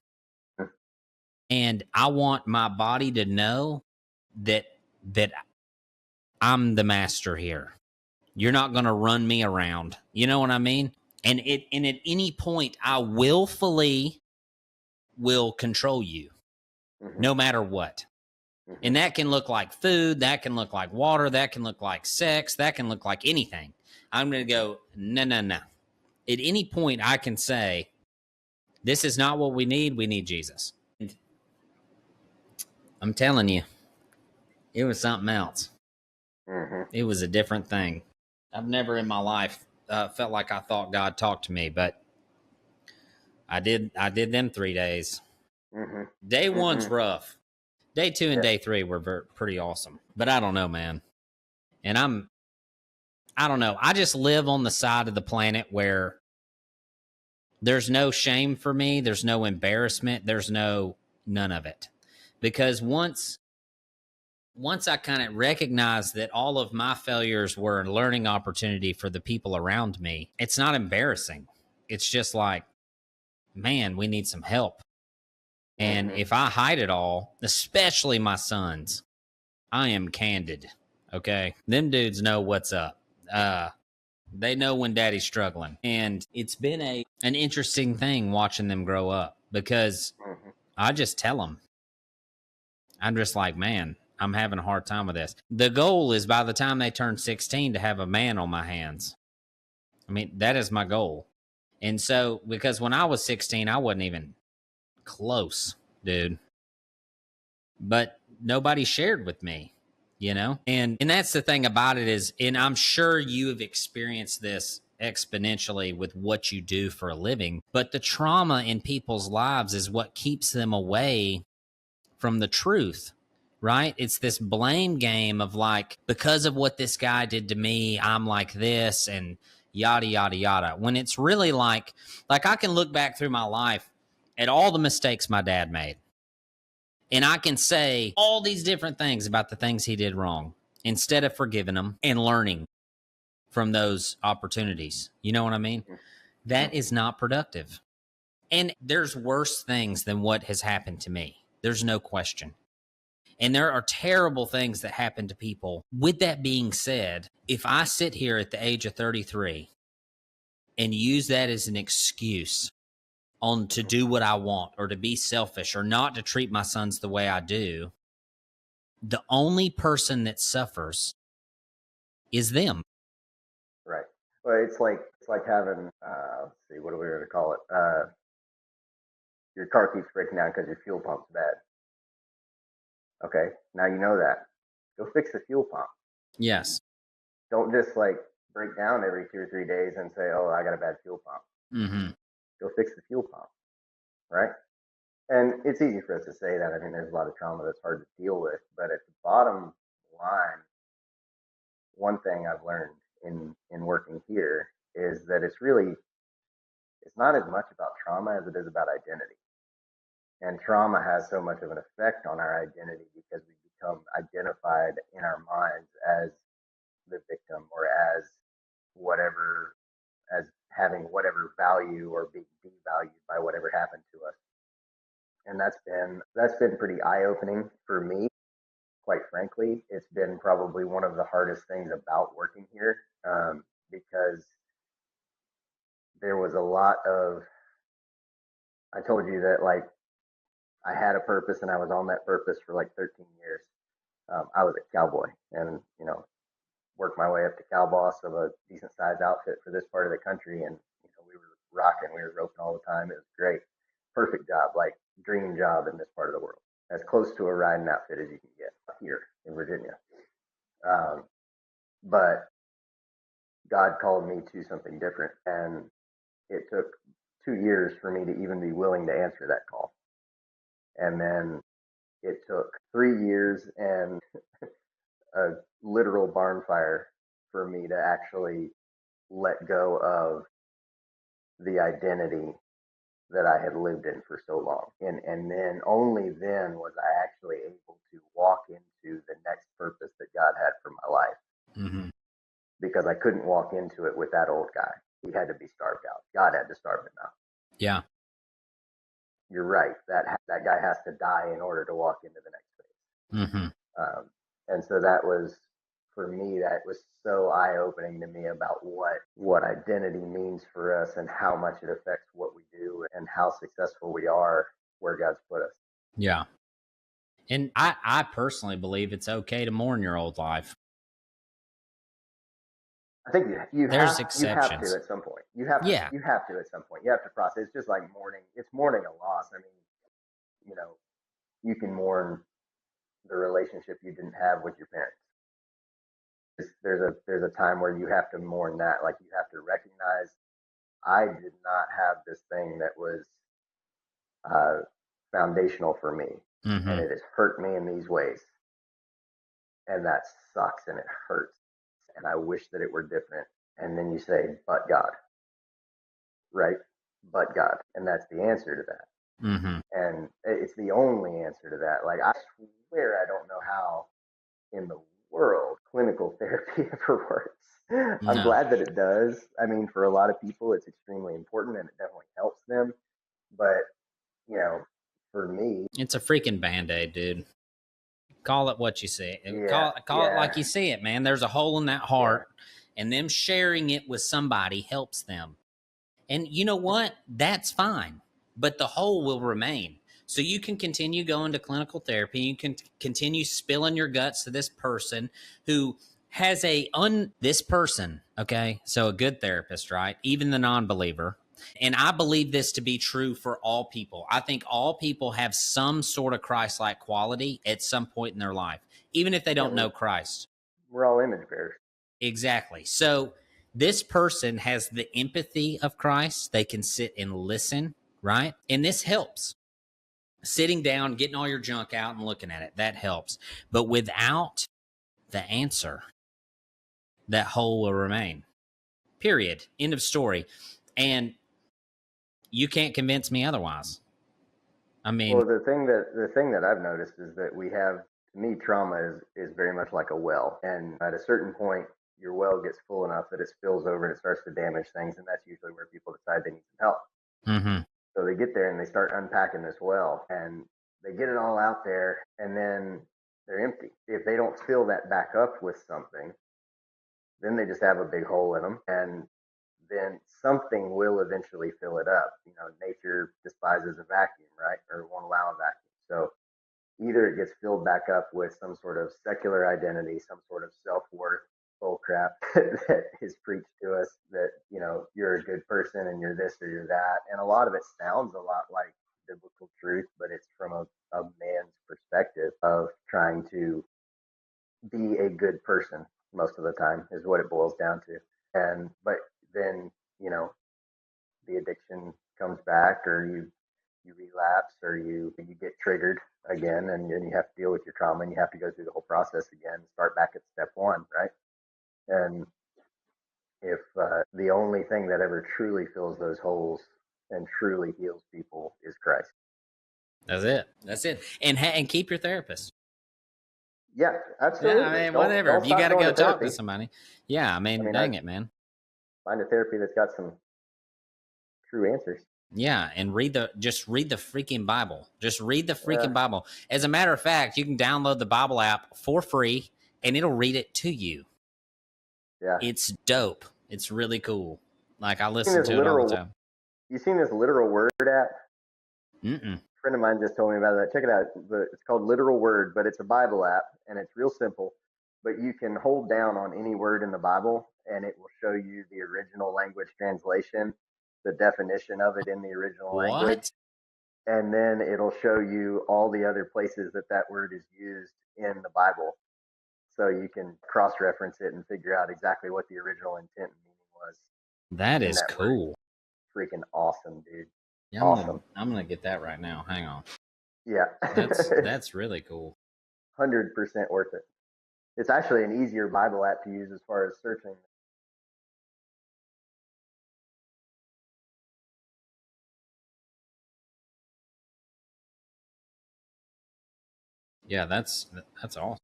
B: Mm,
A: And I want my body to know that that I'm the master here. You're not going to run me around. You know what I mean? And at any point I willfully will control you
B: mhm,
A: no matter what.
B: mhm,
A: And that can look like food, that can look like water, that can look like sex, that can look like anything. I'm going to go, no, no, no. At any point, I can say, this is not what we need. We need Jesus. And I'm telling you, it was something else.
B: mhm,
A: It was a different thing. I've never in my life felt like I thought God talked to me, but I did. I did them 3 days.
B: mhm,
A: Day one's
B: mhm.
A: rough. Day two and
B: Yeah,
A: day three were pretty awesome. But I don't know, man. And I don't know. I just live on the side of the planet where there's no shame for me. There's no embarrassment. There's none of it. Because once I kind of recognized that all of my failures were a learning opportunity for the people around me, it's not embarrassing. It's just like, man, we need some help. And
B: mhm,
A: if I hide it all, especially my sons, I am candid. Okay. Them dudes know what's up. They know when daddy's struggling. And it's been an interesting thing watching them grow up because
B: mhm.
A: I just tell them, I'm just like, man, I'm having a hard time with this. The goal is by the time they turn 16 to have a man on my hands. I mean, that is my goal. And so, because when I was 16, I wasn't even close, dude. But nobody shared with me, you know? And that's the thing about it is, and I'm sure you have experienced this exponentially with what you do for a living, but the trauma in people's lives is what keeps them away from the truth, right? It's this blame game of like, because of what this guy did to me, I'm like this and yada, yada, yada. When it's really like I can look back through my life at all the mistakes my dad made. And I can say all these different things about the things he did wrong instead of forgiving him and learning from those opportunities. You know what I mean? That is not productive. And there's worse things than what has happened to me. There's no question. And there are terrible things that happen to people. With that being said, if I sit here at the age of 33 and use that as an excuse on to do what I want or to be selfish or not to treat my sons the way I do, the only person that suffers is them.
B: Right. Well, it's like having let's see, what are we going to call it? Your car keeps breaking down because your fuel pump's bad. Okay, now you know that. Go fix the fuel pump.
A: Yes.
B: Don't just like break down every 2 or 3 days and say, "Oh, I got a bad fuel pump."
A: Mm-hmm.
B: Go fix the fuel pump, right? And it's easy for us to say that. I mean, there's a lot of trauma that's hard to deal with, but at the bottom line, one thing I've learned in working here is that it's not as much about trauma as it is about identity. And trauma has so much of an effect on our identity because we become identified in our minds as the victim or as whatever, as having whatever value or being devalued by whatever happened to us. And that's been pretty eye opening for me. Quite frankly, it's been probably one of the hardest things about working here, because there was a lot of, I told you that like I had a purpose and I was on that purpose for like 13 years. I was a cowboy and, worked my way up to cow boss of a decent sized outfit for this part of the country. And, we were rocking, we were roping all the time. It was great. perfect job, like dream job in this part of the world, as close to a riding outfit as you can get here in Virginia. Um, but God called me to something different, and it took 2 years for me to even be willing to answer that call. And then it took 3 years and a literal barn fire for me to actually let go of the identity that I had lived in for so long. And then only then was I actually able to walk into the next purpose that God had for my life.
A: Mm-hmm.
B: Because I couldn't walk into it with that old guy. He had to be starved out. God had to starve him out.
A: Yeah.
B: You're right. That guy has to die in order to walk into the next phase.
A: Mm-hmm.
B: And so that was, for me, that was so eye-opening to me about what identity means for us and how much it affects what we do and how successful we are where God's put us.
A: Yeah. And I personally believe it's okay to mourn your old life.
B: I think you
A: There's
B: have
A: exceptions.
B: to at some point. You have to at some point. You have to process. It's just like mourning. It's mourning a loss. I mean, you can mourn the relationship you didn't have with your parents. There's a time where you have to mourn that. Like, you have to recognize, I did not have this thing that was foundational for me,
A: Mm-hmm.
B: and it has hurt me in these ways, and that sucks and it hurts, and I wish that it were different. And then you say, but God, right? But God, and that's the answer to that.
A: Mm-hmm.
B: And it's the only answer to that. Like, I swear I don't know how in the world clinical therapy ever works. I'm glad that it does. I mean, for a lot of people, it's extremely important and it definitely helps them. But, for me,
A: it's a freaking Band-Aid, dude. Call it what you see.
B: Yeah,
A: Call it like you see it, man. There's a hole in that heart, and them sharing it with somebody helps them. And you know what? That's fine, but the hole will remain. So you can continue going to clinical therapy. You can continue spilling your guts to this person who has this person, okay? So a good therapist, right? Even the non-believer. And I believe this to be true for all people. I think all people have some sort of Christ-like quality at some point in their life, even if they don't know Christ.
B: We're all image bearers.
A: Exactly. So this person has the empathy of Christ. They can sit and listen, right? And this helps. Sitting down, getting all your junk out and looking at it, that helps. But without the answer, that hole will remain. Period. End of story. And you can't convince me otherwise. I mean,
B: well, the thing that I've noticed is that we have, to me, trauma is very much like a well, and at a certain point, your well gets full enough that it spills over and it starts to damage things, and that's usually where people decide they need some help.
A: mm-hmm.
B: So they get there and they start unpacking this well, and they get it all out there, and then they're empty. If they don't fill that back up with something, then they just have a big hole in them, and then something will eventually fill it up. Nature despises a vacuum, right? Or won't allow a vacuum. So either it gets filled back up with some sort of secular identity, some sort of self-worth bull crap that is preached to us, that, you're a good person and you're this or you're that. And a lot of it sounds a lot like biblical truth, but it's from a man's perspective of trying to be a good person most of the time, is what it boils down to. But then, the addiction comes back, or you relapse, or you get triggered again, and then you have to deal with your trauma, and you have to go through the whole process again, start back at step one, right? And if the only thing that ever truly fills those holes and truly heals people is Christ.
A: That's it. And keep your therapist.
B: Yeah, absolutely.
A: Yeah, I mean, whatever. If you got to go talk to somebody. Yeah, I mean, dang it, man.
B: Find a therapy that's got some true answers.
A: Yeah, and just read the freaking Bible. Just read the freaking Bible. As a matter of fact, you can download the Bible app for free, and it'll read it to you.
B: Yeah,
A: it's dope. It's really cool. Like, I listen to it all the time.
B: You seen this literal word app?
A: Mm-mm.
B: A friend of mine just told me about that. Check it out. It's called Literal Word, but it's a Bible app, and it's real simple. But you can hold down on any word in the Bible, and it will show you the original language translation, the definition of it in the original language. and then it'll show you all the other places that that word is used in the Bible. So you can cross reference it and figure out exactly what the original intent and meaning was
A: That
B: in
A: is
B: that word.
A: cool.
B: Freaking awesome, dude.
A: Yeah,
B: Awesome.
A: I'm gonna get that right now. Hang on.
B: Yeah. It's
A: That's really cool.
B: 100% worth it. It's actually an easier Bible app to use as far as searching.
A: Yeah, that's awesome.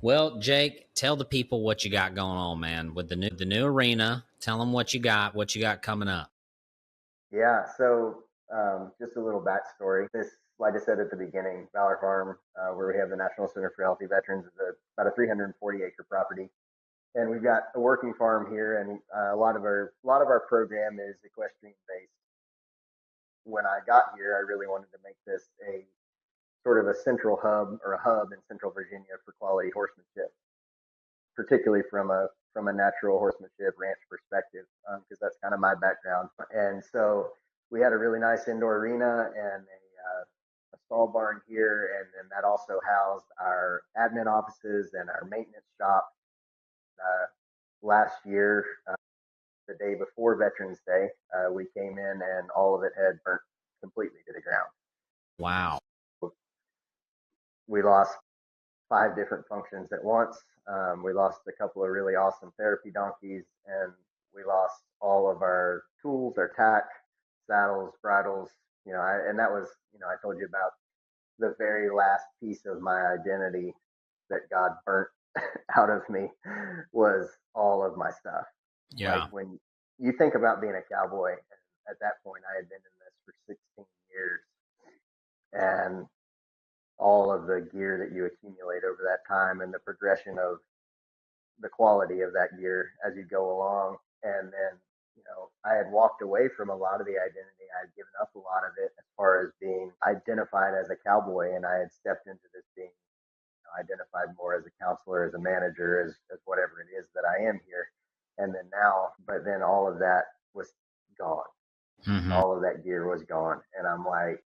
A: Well, Jake, tell the people what you got going on, man, with the new arena. Tell them what you got coming up.
B: Yeah, so just a little backstory. This, like I said at the beginning, Valor Farm, where we have the National Center for Healthy Veterans, is about a 340-acre property, and we've got a working farm here, and a lot of our program is equestrian based. When I got here, I really wanted to make this a sort of a central hub or a hub in Central Virginia for quality horsemanship, particularly from a natural horsemanship ranch perspective, because that's kind of my background. And so we had a really nice indoor arena and a stall barn here, and then that also housed our admin offices and our maintenance shop. Last year, the day before Veterans Day, we came in and all of it had burnt completely to the ground.
A: Wow.
B: We lost 5 different functions at once. We lost a couple of really awesome therapy donkeys, and we lost all of our tools, our tack, saddles, bridles. And that was, I told you about the very last piece of my identity that God burnt out of me was all of my stuff. Like
A: Yeah.
B: when you think about being a cowboy, at that point I had been in this for 16 years, and all of the gear that you accumulate over that time and the progression of the quality of that gear as you go along. And then, I had walked away from a lot of the identity. I had given up a lot of it as far as being identified as a cowboy. And I had stepped into this being identified more as a counselor, as a manager, as whatever it is that I am here. And then now, but then all of that was gone.
A: Mm-hmm.
B: All of that gear was gone. And I'm like,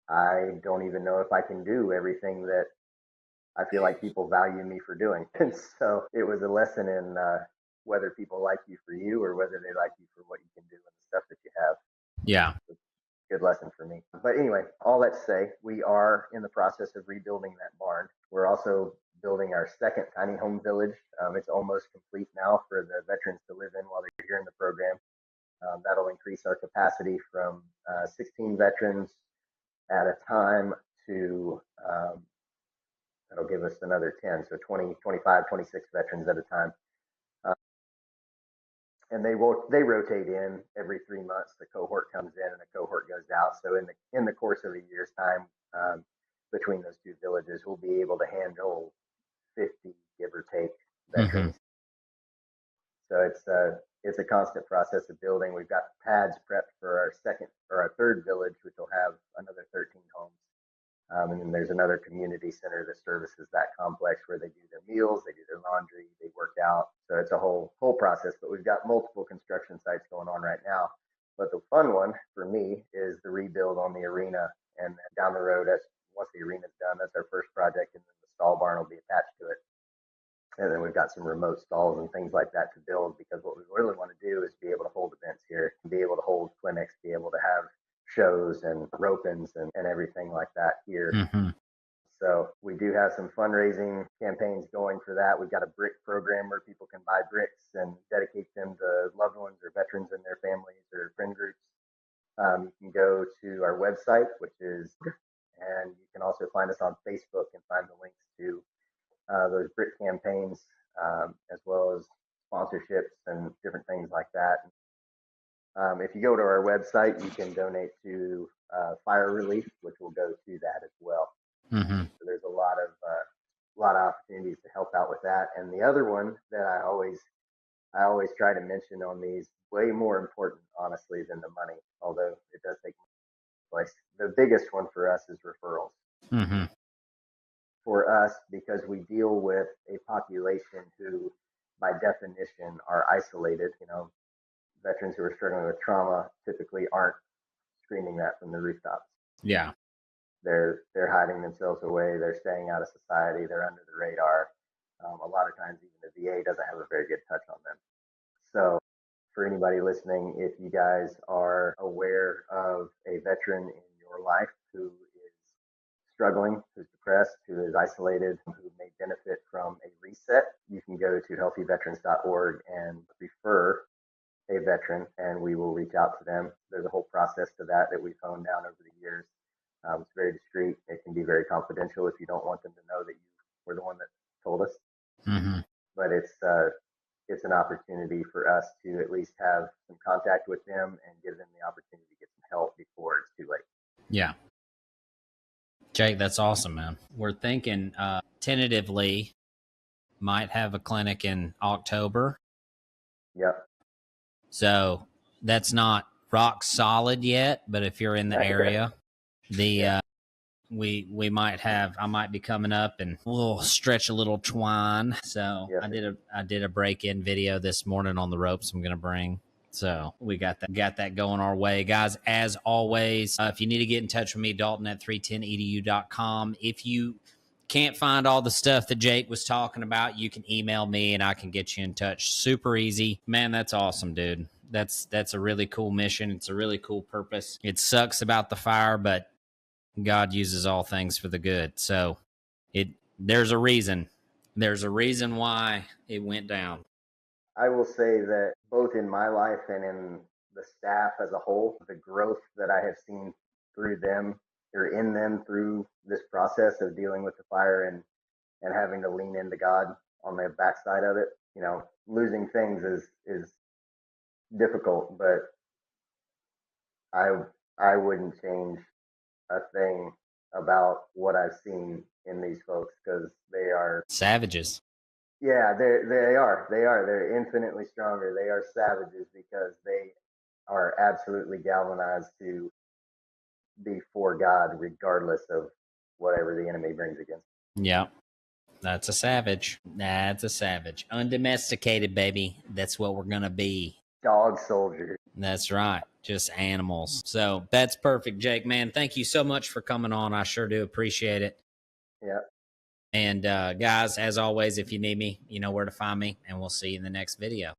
B: I don't even know if I can do everything that I feel like people value me for doing. And so it was a lesson in whether people like you for you or whether they like you for what you can do and the stuff that you have.
A: Yeah.
B: Good lesson for me. But anyway, all that to say, we are in the process of rebuilding that barn. We're also building our second tiny home village. It's almost complete now for the veterans to live in while they're here in the program. That'll increase our capacity from 16 veterans at a time to that'll give us another 10, so 20, 25, 26 veterans at a time. Uh, and they rotate in every 3 months. The cohort comes in and the cohort goes out. So in the course of a year's time, between those two villages, we'll be able to handle 50, give or take,
A: Mm-hmm.
B: veterans. So it's a constant process of building. We've got pads prepped for our second or our third village, which will have another 13 homes. And then there's another community center that services that complex where they do their meals, they do their laundry, they work out. So it's a whole process. But we've got multiple construction sites going on right now. But the fun one for me is the rebuild on the arena. And down the road, once the arena's done, that's our first project, and then the stall barn will be attached to it. And then we've got some remote stalls and things like that to build, because what we really want to do is be able to hold events here, be able to hold clinics, be able to have shows and rope-ins and everything like that here.
A: Mm-hmm.
B: So we do have some fundraising campaigns going for that. We've got a brick program where people can buy bricks and dedicate them to loved ones or veterans and their families or friend groups. You can go to our website, and you can also find us on Facebook and find the links to those brick campaigns, as well as sponsorships and different things like that. If you go to our website, you can donate to fire relief, which will go to that as well.
A: Mm-hmm.
B: So there's a lot of opportunities to help out with that. And the other one that I always try to mention on these, way more important, honestly, than the money, although it does take place. The biggest one for us is referrals.
A: Mm-hmm.
B: For us, because we deal with a population who, by definition, are isolated. veterans who are struggling with trauma typically aren't screaming that from the rooftops.
A: Yeah.
B: They're hiding themselves away. They're staying out of society. They're under the radar. A lot of times, even the VA doesn't have a very good touch on them. So, for anybody listening, if you guys are aware of a veteran in your life who is struggling, who's depressed, who is isolated, who may benefit from a reset, you can go to healthyveterans.org and refer a veteran, and we will reach out to them. There's a whole process to that we've honed down over the years. It's very discreet. It can be very confidential if you don't want them to know that you were the one that told us.
A: Mm-hmm.
B: But it's an opportunity for us to at least have some contact with them and give them the opportunity to get some help before it's too late.
A: Yeah. Jake, that's awesome, man. We're thinking tentatively might have a clinic in October.
B: Yep.
A: So that's not rock solid yet, but if you're in the area, we might have, I might be coming up and we'll stretch a little twine. So yes. I did a break-in video this morning on the ropes I'm going to bring. So we got that going our way, guys. As always, if you need to get in touch with me, Dalton at 310edu.com. If you can't find all the stuff that Jake was talking about, you can email me and I can get you in touch. Super easy, man. That's awesome, dude. That's a really cool mission. It's a really cool purpose. It sucks about the fire, but God uses all things for the good. So there's a reason. There's a reason why it went down.
B: I will say that both in my life and in the staff as a whole, the growth that I have seen through them or in them through this process of dealing with the fire and having to lean into God on the backside of it, you know, losing things is difficult, but I wouldn't change a thing about what I've seen in these folks because they are
A: savages.
B: Yeah, they are. They're infinitely stronger. They are savages because they are absolutely galvanized to be for God, regardless of whatever the enemy brings against them.
A: Yeah, that's a savage. That's a savage. Undomesticated, baby. That's what we're going to be.
B: Dog soldiers.
A: That's right. Just animals. So that's perfect, Jake, man. Thank you so much for coming on. I sure do appreciate it.
B: Yeah.
A: And guys, as always, if you need me, you know where to find me, and we'll see you in the next video.